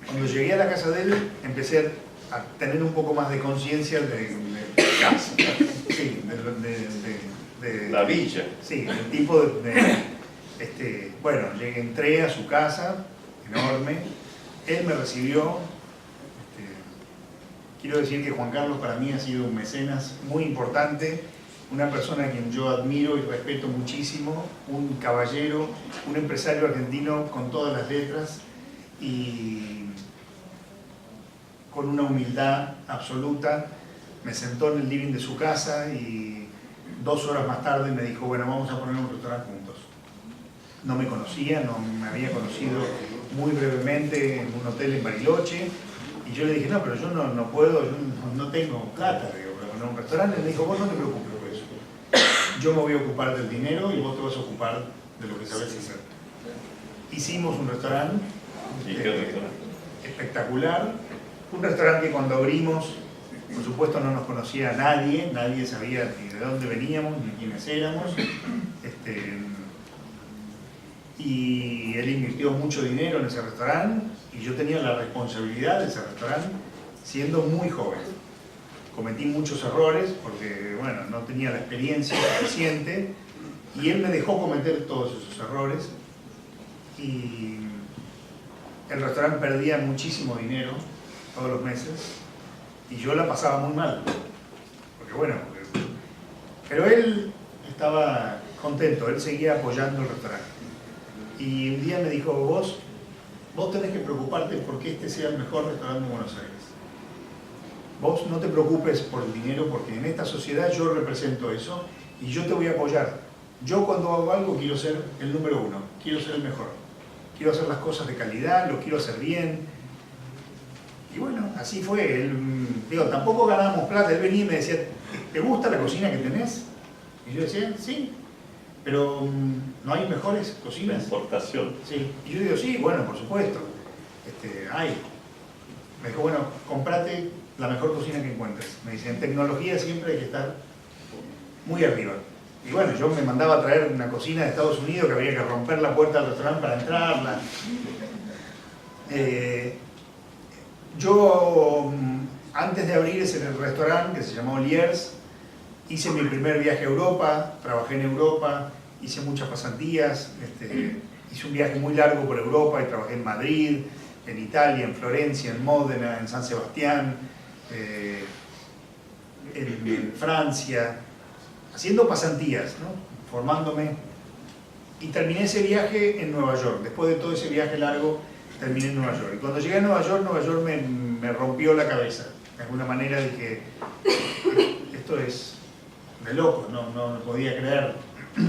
Cuando llegué a la casa de él, empecé a tener un poco más de conciencia de casa. Sí, de la villa. Sí, el tipo bueno, entré a su casa, enorme, él me recibió. Quiero decir que Juan Carlos para mí ha sido un mecenas muy importante, una persona a quien yo admiro y respeto muchísimo, un caballero, un empresario argentino con todas las letras y con una humildad absoluta. Me sentó en el living de su casa y 2 horas más tarde me dijo, bueno, vamos a poner un restaurante juntos. No me conocía, no me había conocido muy brevemente en un hotel en Bariloche. Y yo le dije, no, pero yo no puedo, yo no tengo plata para poner un restaurante. Y me dijo, vos no te preocupes por eso. Yo me voy a ocupar del dinero y vos te vas a ocupar de lo que sabes hacer. Hicimos un restaurante, espectacular. Un restaurante que cuando abrimos, por supuesto no nos conocía nadie sabía ni de dónde veníamos, ni quiénes éramos. Y él invirtió mucho dinero en ese restaurante y yo tenía la responsabilidad de ese restaurante siendo muy joven. Cometí muchos errores porque, bueno, no tenía la experiencia suficiente y él me dejó cometer todos esos errores y el restaurante perdía muchísimo dinero todos los meses y yo la pasaba muy mal. Pero él estaba contento, él seguía apoyando el restaurante. Y un día me dijo, vos tenés que preocuparte porque este sea el mejor restaurante de Buenos Aires. Vos no te preocupes por el dinero porque en esta sociedad yo represento eso y yo te voy a apoyar. Yo cuando hago algo quiero ser el número 1, quiero ser el mejor. Quiero hacer las cosas de calidad, lo quiero hacer bien. Y bueno, así fue. Tampoco ganábamos plata. Él venía y me decía, ¿te gusta la cocina que tenés? Y yo decía, sí. Pero ¿no hay mejores cocinas? La importación. Sí. Y yo digo, sí, bueno, por supuesto. Hay. Me dijo, bueno, comprate la mejor cocina que encuentres. Me dice, en tecnología siempre hay que estar muy arriba. Y bueno, yo me mandaba a traer una cocina de Estados Unidos que había que romper la puerta del restaurante para entrarla. Yo, antes de abrir ese restaurante que se llamó Liers, hice mi primer viaje a Europa, trabajé en Europa, hice muchas pasantías, hice un viaje muy largo por Europa y trabajé en Madrid, en Italia, en Florencia, en Módena, en San Sebastián, en Francia, haciendo pasantías, ¿no? Formándome. Y terminé ese viaje en Nueva York. Después de todo ese viaje largo, terminé en Nueva York. Y cuando llegué a Nueva York me rompió la cabeza. De alguna manera dije, esto es de loco, no podía creer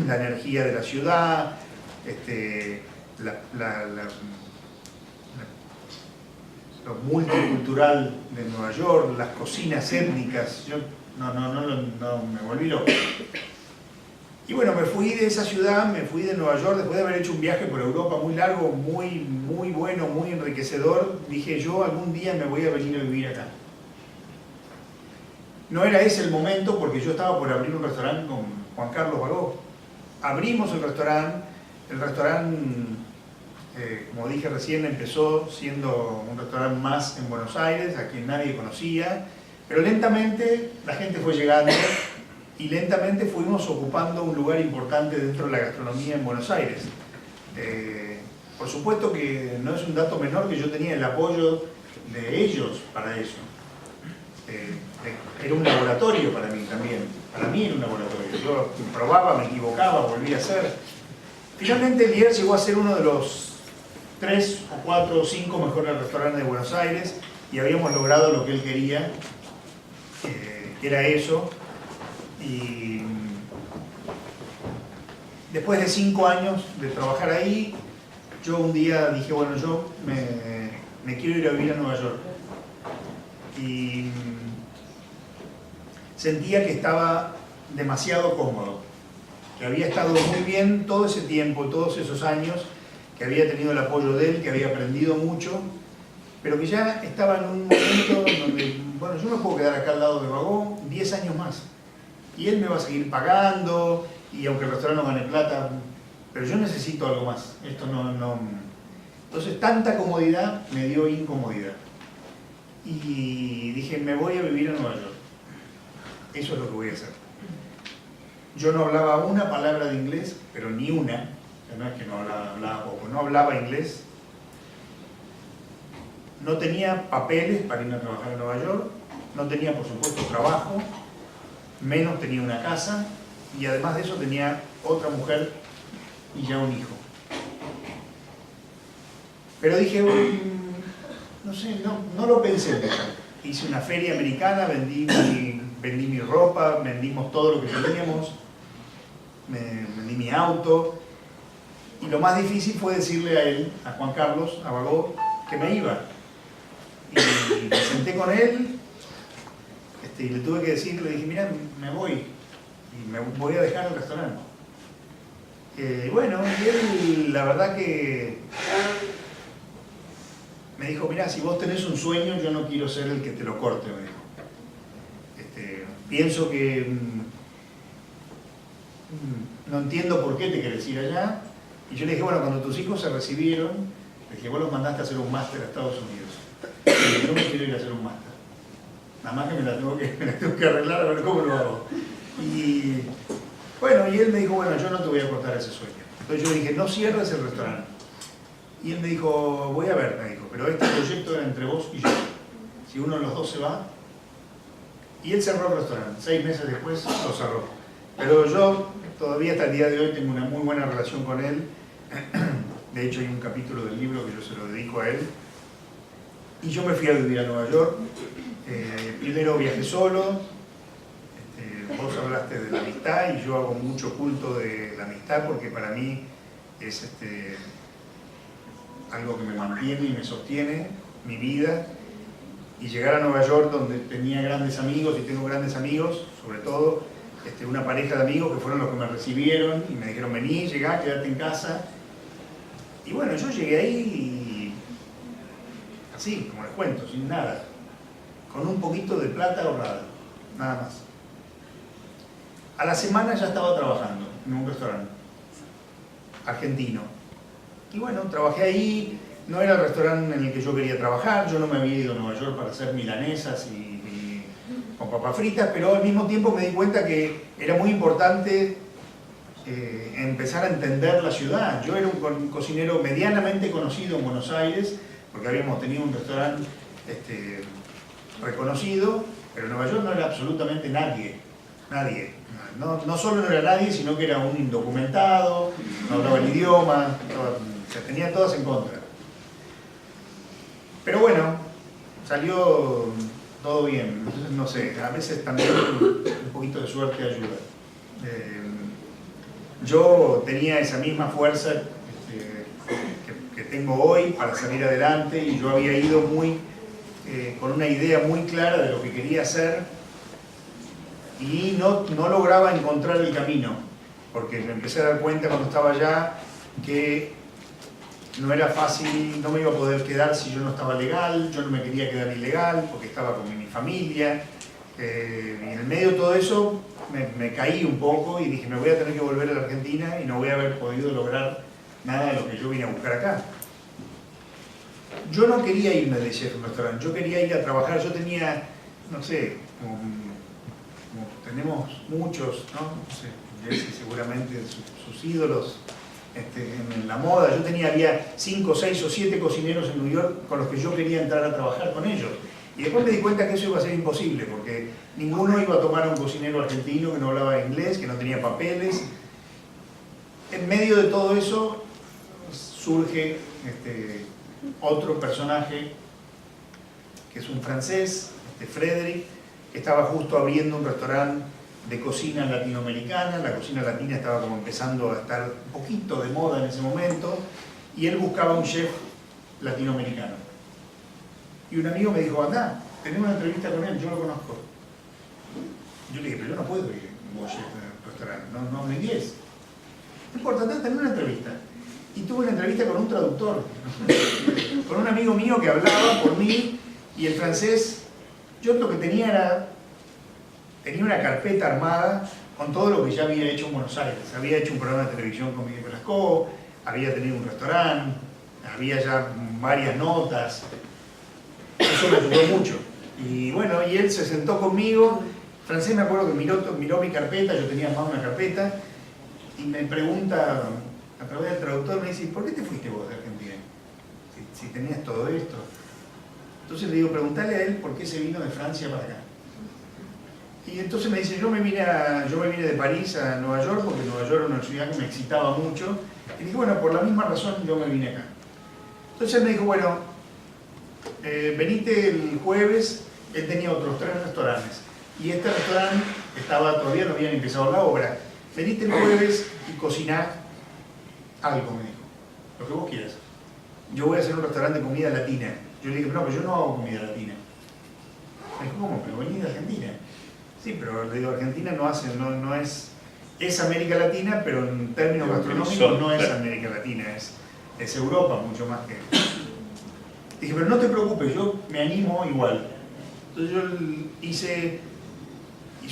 la energía de la ciudad, lo multicultural de Nueva York, las cocinas étnicas. Yo no me volví loco. Y bueno, me fui de esa ciudad, me fui de Nueva York, después de haber hecho un viaje por Europa muy largo, muy bueno, muy enriquecedor. Dije, yo algún día me voy a venir a vivir acá. No era ese el momento porque yo estaba por abrir un restaurante con Juan Carlos Bagó. Abrimos el restaurante, como dije recién, empezó siendo un restaurante más en Buenos Aires, a quien nadie conocía, pero lentamente la gente fue llegando y lentamente fuimos ocupando un lugar importante dentro de la gastronomía en Buenos Aires. Por supuesto que no es un dato menor que yo tenía el apoyo de ellos para eso. Era un laboratorio para mí también. Para mí era un laboratorio. Yo probaba, me equivocaba, volvía a hacer. Finalmente Lier llegó a ser uno de los 3 o 4 o 5 mejores restaurantes de Buenos Aires y habíamos logrado lo que él quería, que era eso. Y después de 5 años de trabajar ahí, yo un día dije, bueno, yo me quiero ir a vivir a Nueva York. Y sentía que estaba demasiado cómodo, que había estado muy bien todo ese tiempo, todos esos años, que había tenido el apoyo de él, que había aprendido mucho, pero que ya estaba en un momento donde, bueno, yo no puedo quedar acá al lado de Bagó 10 años más. Y él me va a seguir pagando, y aunque el restaurante no gane plata, pero yo necesito algo más. Esto no. Entonces, tanta comodidad me dio incomodidad. Y dije, me voy a vivir a Nueva York. Eso es lo que voy a hacer. Yo no hablaba una palabra de inglés, pero ni una. No es que no hablaba poco, no hablaba inglés. No tenía papeles para ir a trabajar en Nueva York. No tenía, por supuesto, trabajo. Menos tenía una casa. Y además de eso tenía otra mujer y ya un hijo. Pero dije, no sé, no lo pensé mucho. Hice una feria americana, vendí mi ropa, vendimos todo lo que teníamos, vendí mi auto. Y lo más difícil fue decirle a él, a Juan Carlos, a Bagó, que me iba. Y me senté con él y le tuve que decir, le dije, mira, me voy. Y me voy a dejar el restaurante. Bueno, y él, la verdad que me dijo, mira, si vos tenés un sueño, yo no quiero ser el que te lo corte, me dijo. Pienso que no entiendo por qué te querés ir allá. Y yo le dije, bueno, cuando tus hijos se recibieron, le dije, vos los mandaste a hacer un máster a Estados Unidos. Y yo me quiero ir a hacer un máster. Nada más que me la tengo que arreglar a ver cómo lo hago. Y bueno, y él me dijo, bueno, yo no te voy a cortar ese sueño. Entonces yo dije, no cierres el restaurante. Y él me dijo, voy a ver, me dijo, pero este proyecto era entre vos y yo. Si uno de los dos se va. Y él cerró el restaurante. 6 meses después lo cerró. Pero yo todavía hasta el día de hoy tengo una muy buena relación con él. De hecho hay un capítulo del libro que yo se lo dedico a él. Y yo me fui a vivir a Nueva York. Primero viajé solo. Vos hablaste de la amistad y yo hago mucho culto de la amistad porque para mí es algo que me mantiene y me sostiene mi vida. Y llegar a Nueva York donde tenía grandes amigos y tengo grandes amigos, sobre todo una pareja de amigos que fueron los que me recibieron y me dijeron vení, llegá, quédate en casa. Y bueno, yo llegué ahí y así, como les cuento, sin nada, con un poquito de plata ahorrada, nada más. A la semana ya estaba trabajando en un restaurante argentino. Y bueno, trabajé ahí, no era el restaurante en el que yo quería trabajar, yo no me había ido a Nueva York para hacer milanesas y con papas fritas, pero al mismo tiempo me di cuenta que era muy importante empezar a entender la ciudad. Yo era un cocinero medianamente conocido en Buenos Aires, porque habíamos tenido un restaurante reconocido, pero en Nueva York no era absolutamente nadie. No solo no era nadie, sino que era un indocumentado, no hablaba el idioma, se tenía todas en contra. Pero bueno, salió todo bien. No sé, a veces también un poquito de suerte ayuda. Yo tenía esa misma fuerza que tengo hoy para salir adelante y yo había ido muy con una idea muy clara de lo que quería hacer y no lograba encontrar el camino, porque me empecé a dar cuenta cuando estaba allá que no era fácil, no me iba a poder quedar si yo no estaba legal, yo no me quería quedar ilegal porque estaba con mi familia, y en el medio de todo eso me caí un poco y dije, me voy a tener que volver a la Argentina y no voy a haber podido lograr nada de lo que yo vine a buscar acá. Yo no quería irme de chef en un restaurante, yo quería ir a trabajar, yo tenía, no sé, como tenemos muchos, ¿no? No sé, Jesse seguramente sus ídolos en la moda, yo había 5, 6 o 7 cocineros en New York con los que yo quería entrar a trabajar con ellos. Y después me di cuenta que eso iba a ser imposible, porque ninguno iba a tomar a un cocinero argentino que no hablaba inglés, que no tenía papeles. En medio de todo eso surge otro personaje, que es un francés, Frédéric, que estaba justo abriendo un restaurante de cocina latinoamericana. La cocina latina estaba como empezando a estar un poquito de moda en ese momento, y él buscaba un chef latinoamericano. Y un amigo me dijo, anda, tenemos una entrevista con él, yo lo conozco. Yo le dije, pero yo no puedo ir como chef de restaurante, no hablo inglés. No importa, tenemos una entrevista. Y tuve una entrevista con un traductor, con un amigo mío que hablaba por mí, y el francés, yo lo que tenía una carpeta armada con todo lo que ya había hecho en Buenos Aires. Había hecho un programa de televisión con Miguel Velasco, había tenido un restaurante, había ya varias notas. Eso me ayudó mucho. Y bueno, y él se sentó conmigo. El francés, me acuerdo que miró mi carpeta, yo tenía más una carpeta, y me pregunta, a través del traductor, me dice, ¿por qué te fuiste vos de Argentina? Si tenías todo esto. Entonces le digo, preguntale a él por qué se vino de Francia para acá. Y entonces me dice, yo me vine de París a Nueva York, porque Nueva York era una ciudad que me excitaba mucho. Y dije, bueno, por la misma razón yo me vine acá. Entonces él me dijo, bueno, venite el jueves. Él tenía otros 3 restaurantes. Y este restaurante todavía no habían empezado la obra. Venite el jueves y cociná algo, me dijo, lo que vos quieras. Yo voy a hacer un restaurante de comida latina. Yo le dije, no, pero yo no hago comida latina. Me dijo, ¿cómo? Pero venís de Argentina. Sí, pero le digo, Argentina no es América Latina, pero en términos gastronómicos no es América Latina, es Europa mucho más que... Dije, pero no te preocupes, yo me animo igual. Entonces yo hice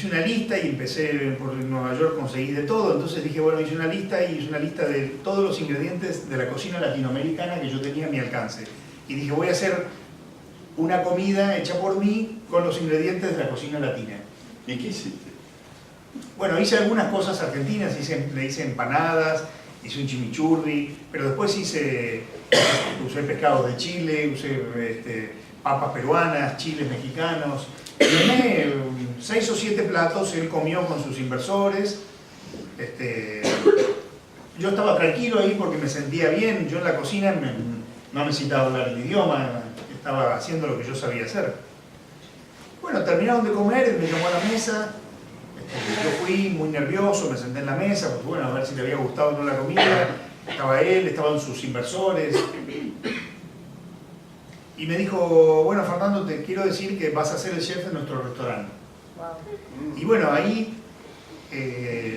una lista y empecé por Nueva York, conseguí de todo. Entonces dije, bueno, hice una lista de todos los ingredientes de la cocina latinoamericana que yo tenía a mi alcance. Y dije, voy a hacer una comida hecha por mí con los ingredientes de la cocina latina. ¿Y qué hiciste? Bueno, hice algunas cosas argentinas, le hice empanadas, hice un chimichurri, pero después usé pescados de Chile, usé papas peruanas, chiles mexicanos. Llené 6 o 7 platos, él comió con sus inversores. Yo estaba tranquilo ahí porque me sentía bien, yo en la cocina no necesitaba hablar el idioma, estaba haciendo lo que yo sabía hacer. Bueno, terminaron de comer, él me llamó a la mesa, yo fui muy nervioso, me senté en la mesa, porque bueno, a ver si le había gustado o no la comida. Estaba él, estaban sus inversores. Y me dijo, bueno, Fernando, te quiero decir que vas a ser el chef de nuestro restaurante. Wow. Y bueno, ahí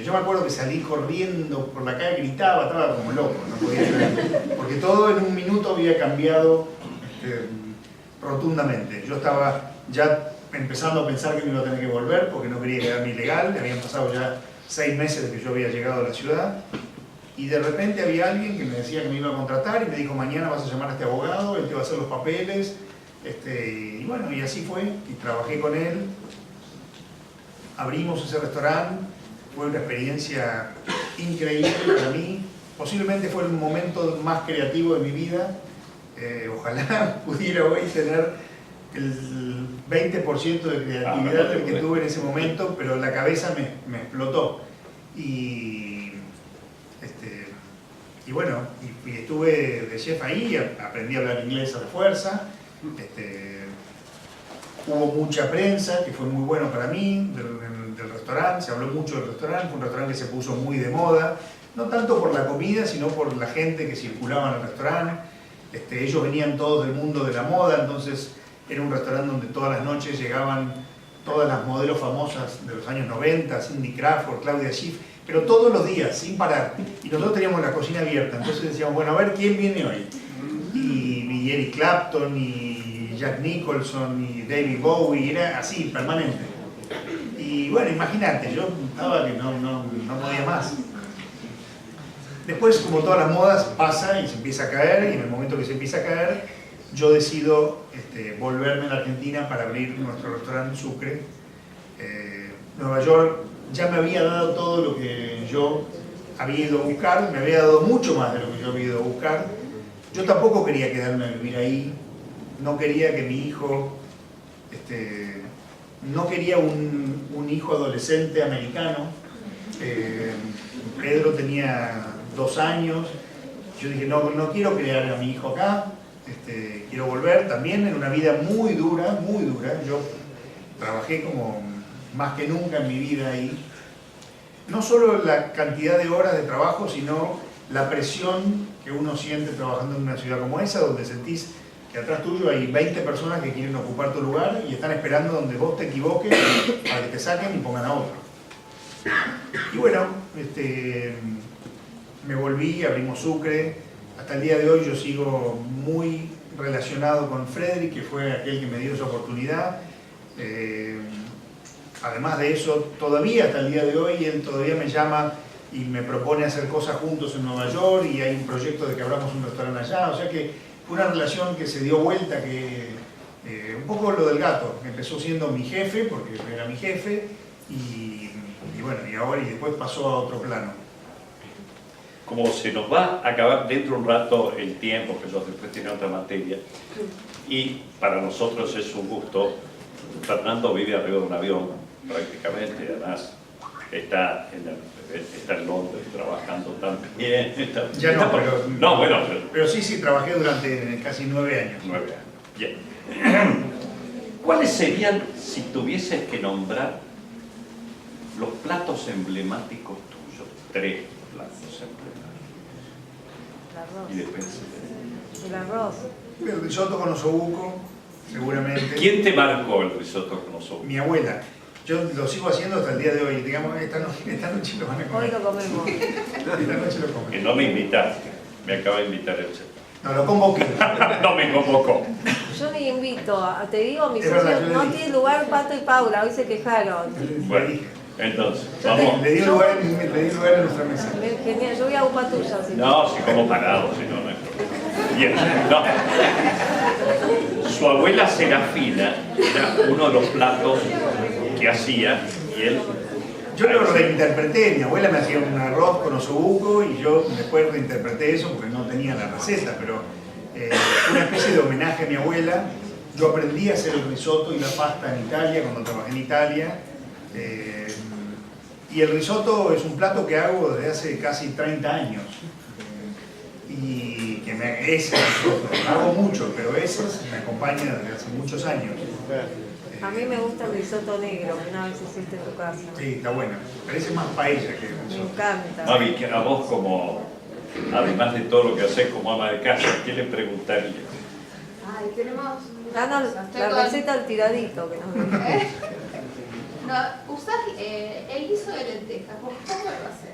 yo me acuerdo que salí corriendo por la calle, gritaba, estaba como loco, no podía creer, porque todo en un minuto había cambiado rotundamente. Yo estaba ya empezando a pensar que me iba a tener que volver porque no quería quedarme ilegal. Habían pasado ya 6 meses de que yo había llegado a la ciudad, y de repente había alguien que me decía que me iba a contratar y me dijo, mañana vas a llamar a este abogado, él te va a hacer los papeles. Y bueno, y así fue, y trabajé con él, abrimos ese restaurante. Fue una experiencia increíble para mí, posiblemente fue el momento más creativo de mi vida. Ojalá pudiera hoy tener el 20% de creatividad del que tuve en ese momento, pero la cabeza me explotó. Y bueno, y estuve de chef ahí, aprendí a hablar inglés a la fuerza. Hubo mucha prensa, que fue muy bueno para mí, del restaurante, se habló mucho del restaurante, fue un restaurante que se puso muy de moda, no tanto por la comida, sino por la gente que circulaba en el restaurante. Ellos venían todos del mundo de la moda, entonces Era un restaurante donde todas las noches llegaban todas las modelos famosas de los años 90, Cindy Crawford, Claudia Schiffer, pero todos los días, sin parar. Y nosotros teníamos la cocina abierta, entonces decíamos, bueno, a ver quién viene hoy. Y Eric Clapton, y Jack Nicholson, y David Bowie, era así, permanente. Y bueno, imagínate, yo estaba que no podía más. Después, como todas las modas, pasa y se empieza a caer, y en el momento que se empieza a caer, yo decido volverme a la Argentina para abrir nuestro restaurante Sucre. Nueva York ya me había dado todo lo que yo había ido a buscar, me había dado mucho más de lo que yo había ido a buscar. Yo tampoco quería quedarme a vivir ahí, no quería que mi hijo, no quería un hijo adolescente americano. Pedro tenía 2 años, yo dije, no quiero criar a mi hijo acá, quiero volver también en una vida muy dura, muy dura. Yo trabajé como más que nunca en mi vida ahí. No solo la cantidad de horas de trabajo, sino la presión que uno siente trabajando en una ciudad como esa, donde sentís que atrás tuyo hay 20 personas que quieren ocupar tu lugar y están esperando donde vos te equivoques para que te saquen y pongan a otro. Y bueno, me volví, abrimos Sucre. Hasta el día de hoy yo sigo muy relacionado con Frederick, que fue aquel que me dio esa oportunidad. Además de eso, todavía hasta el día de hoy, él todavía me llama y me propone hacer cosas juntos en Nueva York, y hay un proyecto de que abramos un restaurante allá. O sea que fue una relación que se dio vuelta, que un poco lo del gato. Empezó siendo mi jefe, porque era mi jefe, y bueno, y ahora y después pasó a otro plano. Como se nos va a acabar dentro de un rato el tiempo, que yo después tiene otra materia, y para nosotros es un gusto. Fernando vive arriba de un avión, prácticamente, además está en Londres trabajando también. Ya no, pero, no, bueno, pero sí, trabajé durante casi 9 años. 9 años, bien. ¿Cuáles serían, si tuvieses que nombrar, los platos emblemáticos tuyos? 3 platos emblemáticos. El arroz. Y después... El arroz. El risotto con osobuco, seguramente. ¿Quién te marcó el risotto con osobuco? Mi abuela. Yo lo sigo haciendo hasta el día de hoy. Digamos, esta noche lo van a comer. Hoy lo comemos. Esta noche lo comen. Que no me invitaste, me acaba de invitar el chef. No, lo convoqué. No me convocó. Yo ni invito, te digo, mis Es verdad, socios yo no le dije. tiene lugar Pato y Paula, hoy se quejaron. Bueno, Le dije. entonces, Yo vamos. Le di lugar en nuestra mesa. Genial, yo voy a UPA tuya. Si No, si como parado, si no, no hay problema. Bien, no. Su abuela Serafina era uno de los platos que hacía y él... Yo lo reinterpreté. Mi abuela me hacía un arroz con osobuco y yo después reinterpreté eso porque no tenía la receta, pero una especie de homenaje a mi abuela. Yo aprendí a hacer el risotto y la pasta en Italia cuando trabajé en Italia. Y el risotto es un plato que hago desde hace casi 30 años. Y que ese risotto, hago mucho, pero ese me acompaña desde hace muchos años. a mí me gusta el risotto negro, que una vez hiciste en tu casa. Sí, está bueno. Parece más paella que Me risotto. encanta. Mavi, que a vos como, además de todo lo que haces como ama de casa, ¿qué le preguntaría? Ay, tenemos... Danos Estoy la con- receta al tiradito que nos dio. No, usás el guiso de lentejas. ¿Cómo lo haces?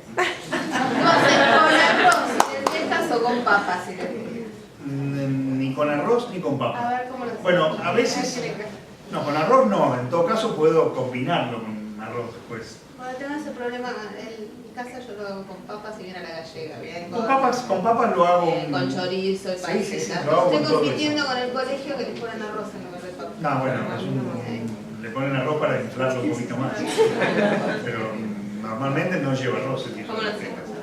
¿Lo haces con arroz y lentejas o con papas y lentejas? Ni con arroz ni con A papa. ver cómo lo haces. Bueno, a veces... No, con arroz no. En todo caso puedo combinarlo con arroz después. Bueno, tengo ese problema. En mi casa yo lo hago con papas y bien a la gallega. Bien Con papas lo hago... con chorizo y Sí, panceta. sí, sí, lo hago con Estoy todo compitiendo eso. con el colegio que les ponen arroz en lugar de papas. No, bueno, le ponen arroz para inflarlo un poquito más. Pero normalmente no lleva arroz el guiso ¿Cómo de lo hacemos? lentejas.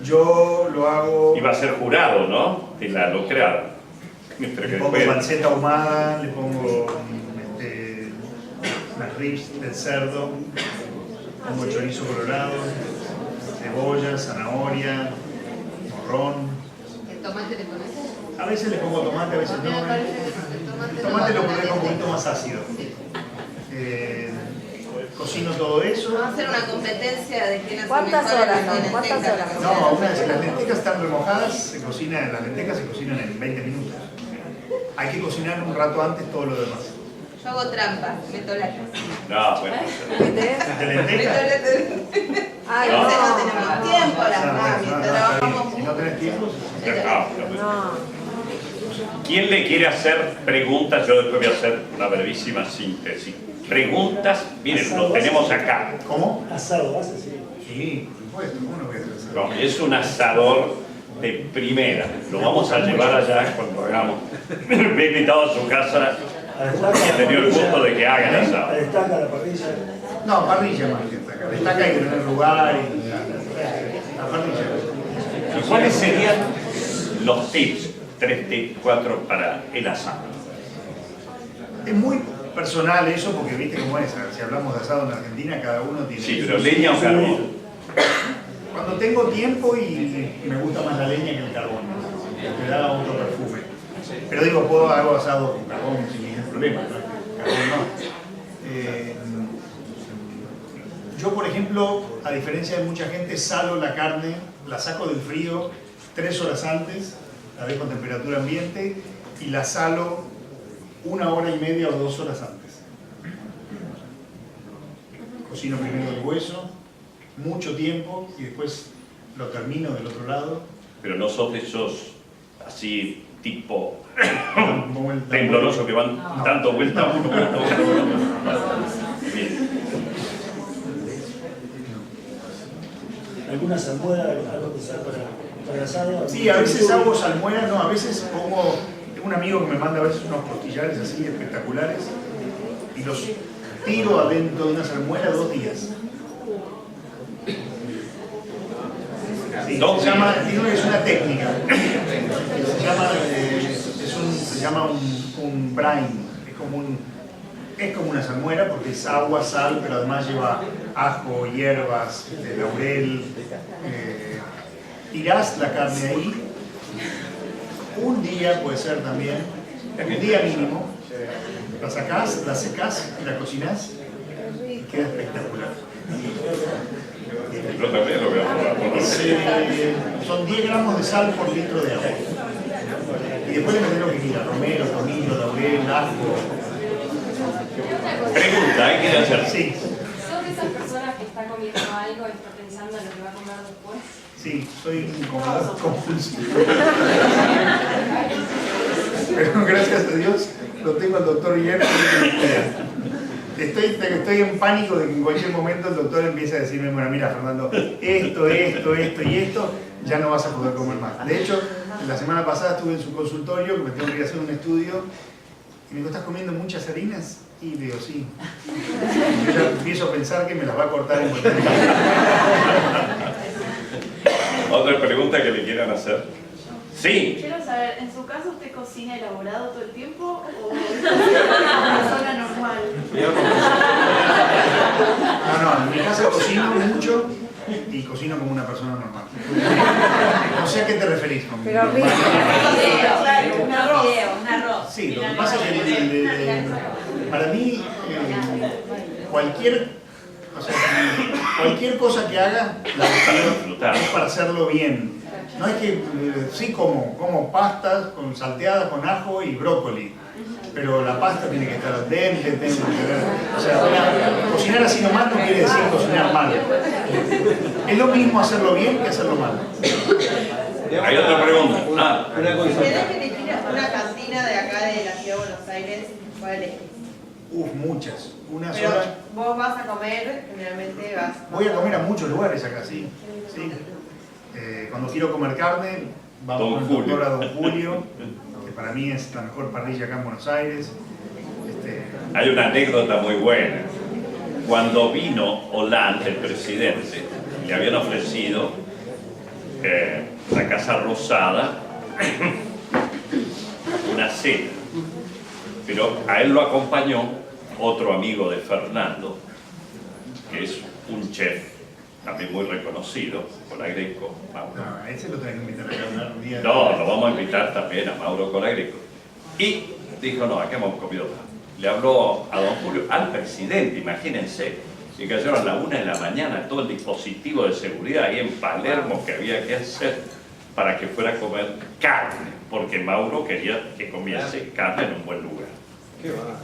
Yo lo hago... Iba a ser jurado, ¿no? De la locreada. Le pongo panceta ahumada, le pongo las ribs del cerdo, pongo chorizo colorado, cebolla, zanahoria, morrón. ¿El tomate le pones? A veces le pongo tomate, a veces A mí me no. parece que el Tomate lo va con la pongo un poquito lenteja. más ácido. Sí. Cocino todo eso. Vamos a hacer una competencia de quién hace ¿Cuántas mejor horas, el no? de ¿Cuántas lentejas. horas? No, una vez que las lentejas están remojadas, las lentejas se cocinan en 20 minutos. hay que cocinar un rato antes todo lo demás. Yo hago trampa, meto la casa. No, bueno. ¿Entendés? ¿De lentejas? Ay, No No. tenemos tiempo, las No, mami, no, trabajamos si no tenés tiempo, no. ¿Quién le quiere hacer preguntas? Yo después voy a hacer una brevísima síntesis. Preguntas, miren, lo tenemos acá. ¿cómo? Asado, ¿vas así? Sí, por supuesto, ¿cómo no voy a hacer eso? No, es un asador de primera. Lo vamos a llevar allá cuando hagamos. Me he invitado a su casa y he tenido el gusto de que hagan asado. Destaca la parrilla. No, parrilla más que destacar. Destaca hay que tener lugar y la parrilla. ¿Y cuáles serían los tips? 3 tips, 4 para el asado. Es muy personal eso porque viste cómo es. Si hablamos de asado en Argentina, cada uno tiene. Sí, pero leña o carbón. Cuando tengo tiempo y me gusta más la leña que el carbón, me da otro perfume. Pero digo, puedo hago asado con carbón sin ningún problema, ¿no? Carbón no. Yo, por ejemplo, a diferencia de mucha gente, salo la carne, la saco del frío 3 horas antes, la dejo en temperatura ambiente y la salo 1 hora y media o 2 horas antes. Cocino primero el hueso, mucho tiempo, y después lo termino del otro lado. Pero no sos de esos así tipo Como el temblorosos que van dando vuelta uno, vuelta uno. Bien. ¿Alguna salmuera, algo que sea para el asado? Sí, a veces hago salmuera, no, a veces pongo. Tengo un amigo que me manda a veces unos costillares así espectaculares y los tiro adentro de una salmuera 2 días. Sí, ¿Dos se llama, días? es una técnica. Se llama un brine. Es como una salmuera porque es agua, sal, pero además lleva ajo, hierbas, laurel. Tirás la carne ahí. Un día puede ser también, un día mínimo. La sacás, la secás y la cocinás y queda espectacular. Yo también lo voy a probar. Son 10 gramos de sal por litro de agua. Y después le metés lo que quieras, romero, tomillo, laurel, ajo. Pregunta, ¿hay que hacer? Sí, ¿Sos de esas personas que está comiendo algo y está pensando en lo que va a comer después? sí, soy un comedor compulsivo. Pero gracias a Dios lo tengo al doctor Guillermo. Estoy en pánico de que en cualquier momento el doctor empiece a decirme, bueno, mira Fernando, esto y esto, ya no vas a poder comer más. De hecho, la semana pasada estuve en su consultorio, que me tengo que ir a hacer un estudio, y me dijo, ¿estás comiendo muchas harinas? Y le digo, sí. Y yo ya empiezo a pensar que me las va a cortar en cualquier momento. ¿Otra pregunta que le quieran hacer? Sí. Quiero saber, ¿en su caso usted cocina elaborado todo el tiempo o es una persona normal? No, en mi casa cocino mucho y cocino como una persona normal. No sé a qué te referís con Pero normal. Un arroz. Sí, lo que pasa es que para mí cualquier cosa que haga la disfrutar. es para hacerlo bien. No es que sí como pastas con salteadas con ajo y brócoli, pero la pasta tiene que estar al dente, tiene que tener, o sea, cocinar así nomás no quiere decir cocinar mal. Es lo mismo hacerlo bien que hacerlo mal. Hay otra pregunta. Ah, Si tenés que elegir una cantina de acá de la ciudad de Buenos Aires, ¿cuál elegís? Muchas. Una Pero sola. vos vas a comer, generalmente vas. Voy a comer a muchos lugares acá, sí. Sí. Cuando quiero comer carne, vamos Don con el Julio. doctor a Don Julio, que para mí es la mejor parrilla acá en Buenos Aires. hay una anécdota muy buena. Cuando vino Hollande, el presidente, le habían ofrecido la Casa Rosada una cena. Pero a él lo acompañó otro amigo de Fernando, que es un chef también muy reconocido, Colagreco, Mauro. No, a ese lo tenés que invitar acá a hablar un día. No, lo vamos a invitar también a Mauro Colagreco. Y dijo, no, acá hemos comido más. Le habló a don Julio, al presidente, imagínense, y cayeron a la 1 de la mañana todo el dispositivo de seguridad ahí en Palermo que había que hacer. para que fuera a comer carne, porque Mauro quería que comiese carne en un buen lugar. Qué va.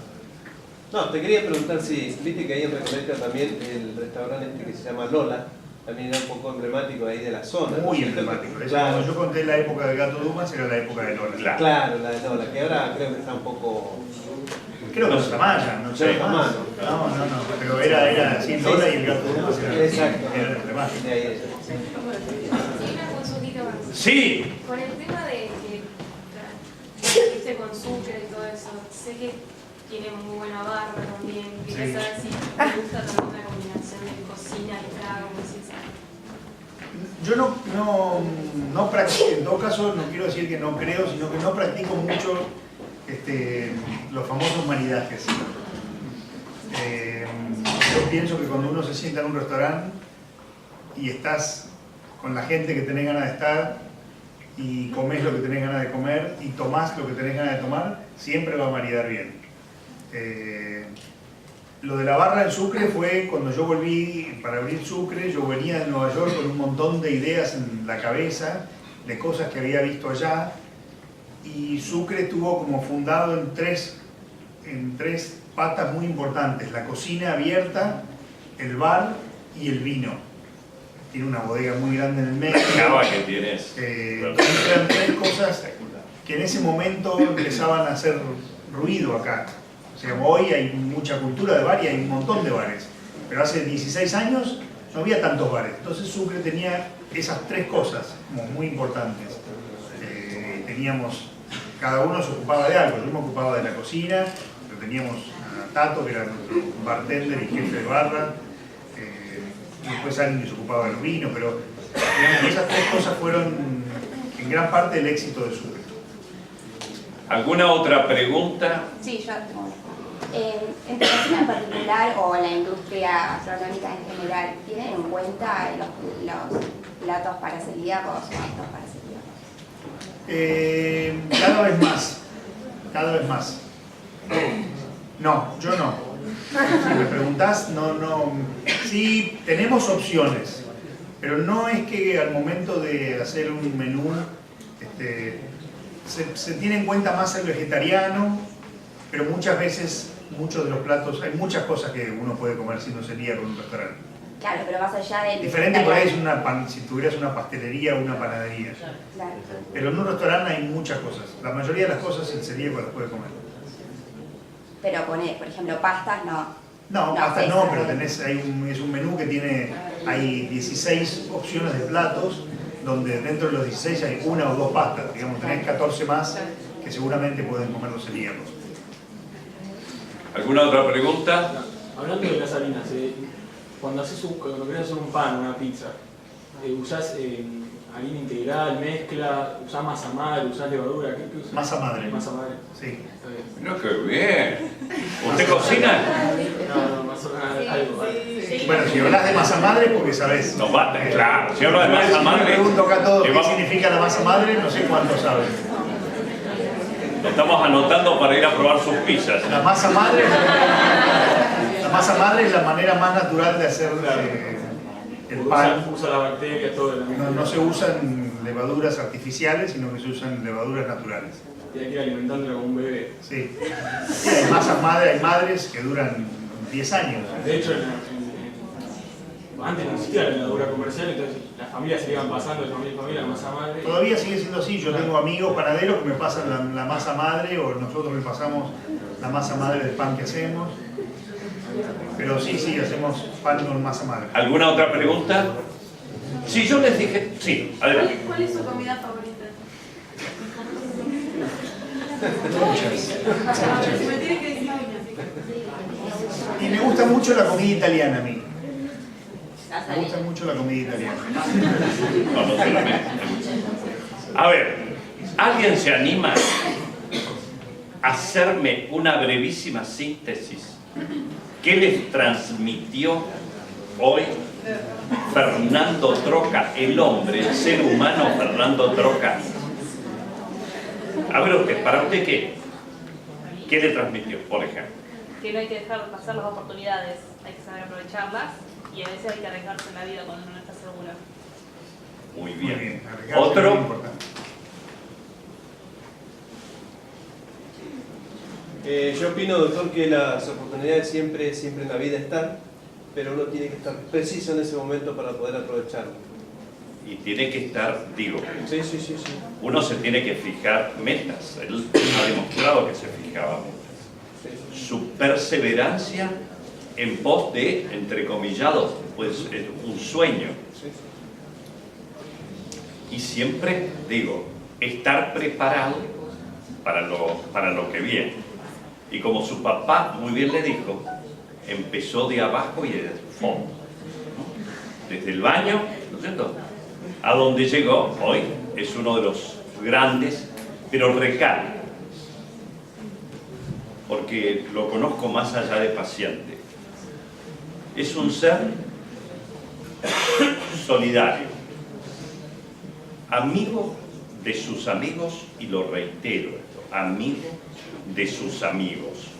No, te quería preguntar si, viste que ahí en Recoleta también el restaurante este que se llama Lola, también era un poco emblemático ahí de la zona. Muy ¿no? emblemático. Eso, Claro. cuando yo conté la época del Gato Dumas, era la época de Lola. Claro, la de Lola, que ahora creo que está un poco... Creo que no se maya, no sé. No, más. No, pero era así, Lola y el Gato Dumas era, Exacto. era emblemático. De ahí Sí, una consultita más. Sí, Con el tema de que irse con Sucre y todo eso, sé que tiene muy buena barra también. Quería Sí. saber si te gusta también la combinación de cocina y trago, como si Yo no practico, en todo caso no quiero decir que no creo, sino que no practico mucho los famosos maridajes. Yo pienso que cuando uno se sienta en un restaurante y estás con la gente que tenés ganas de estar y comés lo que tenés ganas de comer y tomás lo que tenés ganas de tomar, siempre va a maridar bien. Lo de la barra en Sucre fue cuando yo volví para abrir Sucre. Yo venía de Nueva York con un montón de ideas en la cabeza, de cosas que había visto allá, y Sucre estuvo como fundado en tres patas muy importantes: la cocina abierta, el bar y el vino. Tiene una bodega muy grande en el medio. acaba que tienes. Entonces eran tres cosas que en ese momento empezaban a hacer ruido acá. O sea, hoy hay mucha cultura de bar y hay un montón de bares, pero hace 16 años no había tantos bares. Entonces Sucre tenía esas tres cosas como muy importantes. Teníamos, cada uno se ocupaba de algo. Yo me ocupaba de la cocina, pero teníamos a Tato, que era nuestro bartender y jefe de barra, y después alguien que se ocupaba del vino, pero digamos, esas tres cosas fueron en gran parte el éxito de Sucre. ¿Alguna otra pregunta? Sí, yo tengo una. En tu cocina en particular o la industria gastronómica en general, ¿tienen en cuenta los platos para celíacos o aptos para celíacos? Cada vez más. No, yo no. Si me preguntás, no. Sí, tenemos opciones, pero no es que al momento de hacer un menú se tiene en cuenta más el vegetariano, pero muchas veces, muchos de los platos, hay muchas cosas que uno puede comer si no sería con un restaurante. Claro, pero más allá del Diferente por ahí es si tuvieras una pastelería o una panadería. Claro. Pero en un restaurante hay muchas cosas. La mayoría de las cosas el celíaco las puede comer. Pero poner, por ejemplo, pastas no. No, No, pastas sí, no, sí. pero es un menú que hay 16 opciones de platos, donde dentro de los 16 hay una o dos pastas. Digamos, tenés 14 más que seguramente pueden comer los celíacos. ¿Alguna otra pregunta? Hablando de las harinas, cuando querés hacer un pan, una pizza, ¿usás harina integral, mezcla, usás masa madre, usás levadura? ¿Qué usás? Masa madre. Masa madre. Sí. Está bien. No, qué bien. ¿Usted cocina? No, más o menos algo. ¿Vale? Bueno, si hablas de masa madre, porque sabés. No bate, claro. Si hablo de masa Si me madre, pregunto acá a todos que qué vamos- significa la masa madre, no sé cuánto saben. lo estamos anotando para ir a probar sus pizzas. La masa madre es la manera más natural de hacer el pan. Usa las bacterias, todo de la misma No se usan levaduras artificiales, sino que se usan levaduras naturales. Y hay que ir alimentándola como un bebé. Sí. Sí, hay masas madre, hay madres que duran 10 años. De hecho, antes no existía la levadura comercial, entonces las familias se iban pasando de familia en familia la masa madre. Todavía sigue siendo así. Yo tengo amigos panaderos que me pasan la masa madre, o nosotros le pasamos la masa madre del pan que hacemos. Pero sí, hacemos pan con masa madre. ¿Alguna otra pregunta? Sí, yo les dije... Sí, adelante. ¿Cuál es su comida favorita? Si me tiene que decir una. Y me gusta mucho la comida italiana a mí. Me gusta mucho la comida italiana. No, no solamente. A ver, ¿alguien se anima a hacerme una brevísima síntesis? ¿Qué les transmitió hoy Fernando Troca, el hombre, el ser humano Fernando Troca? A ver usted, ¿para usted qué? ¿Qué le transmitió, por ejemplo? Que no hay que dejar pasar las oportunidades, hay que saber aprovecharlas y a veces hay que arriesgarse en la vida cuando uno no está seguro. Muy bien. Muy bien, arriesgarse es muy Otro. importante. Yo opino, doctor, que las oportunidades siempre en la vida están, pero uno tiene que estar preciso en ese momento para poder aprovecharlo. Y tiene que estar, digo, Sí. uno se tiene que fijar metas. Él ha demostrado que se fijaba metas. Su perseverancia en pos de, entrecomillados, pues un sueño. Y siempre, digo, estar preparado para lo que viene. Y como su papá muy bien le dijo, empezó de abajo y de fondo, ¿no? Desde el baño, ¿no es cierto?, a donde llegó hoy. Es uno de los grandes, pero recalco, porque lo conozco más allá de paciente. Es un ser solidario, amigo de sus amigos, y lo reitero esto, amigo de sus amigos.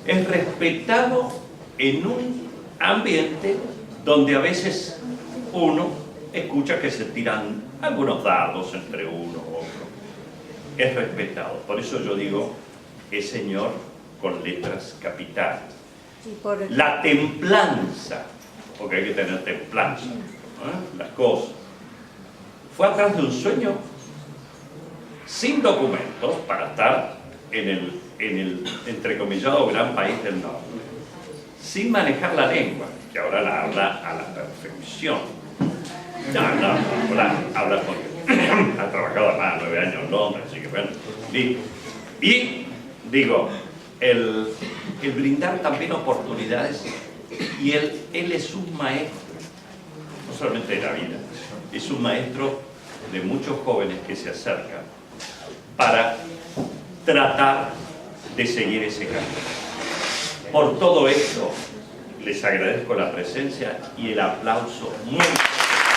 Es respetado en un ambiente donde a veces uno escucha que se tiran algunos dardos entre uno u otro. Es respetado. Por eso yo digo, es señor con letras capitales. La templanza, porque hay que tener templanza, ¿no? Las cosas. Fue atrás de un sueño sin documentos para estar en el entrecomillado gran país del norte, sin manejar la lengua, que ahora la habla a la perfección. Habla porque ha trabajado además 9 años en Londres, así que bueno. Y digo, el brindar también oportunidades, y él es un maestro, no solamente de la vida, es un maestro de muchos jóvenes que se acercan para tratar de seguir ese camino. Por todo esto, les agradezco la presencia y el aplauso muy fuerte.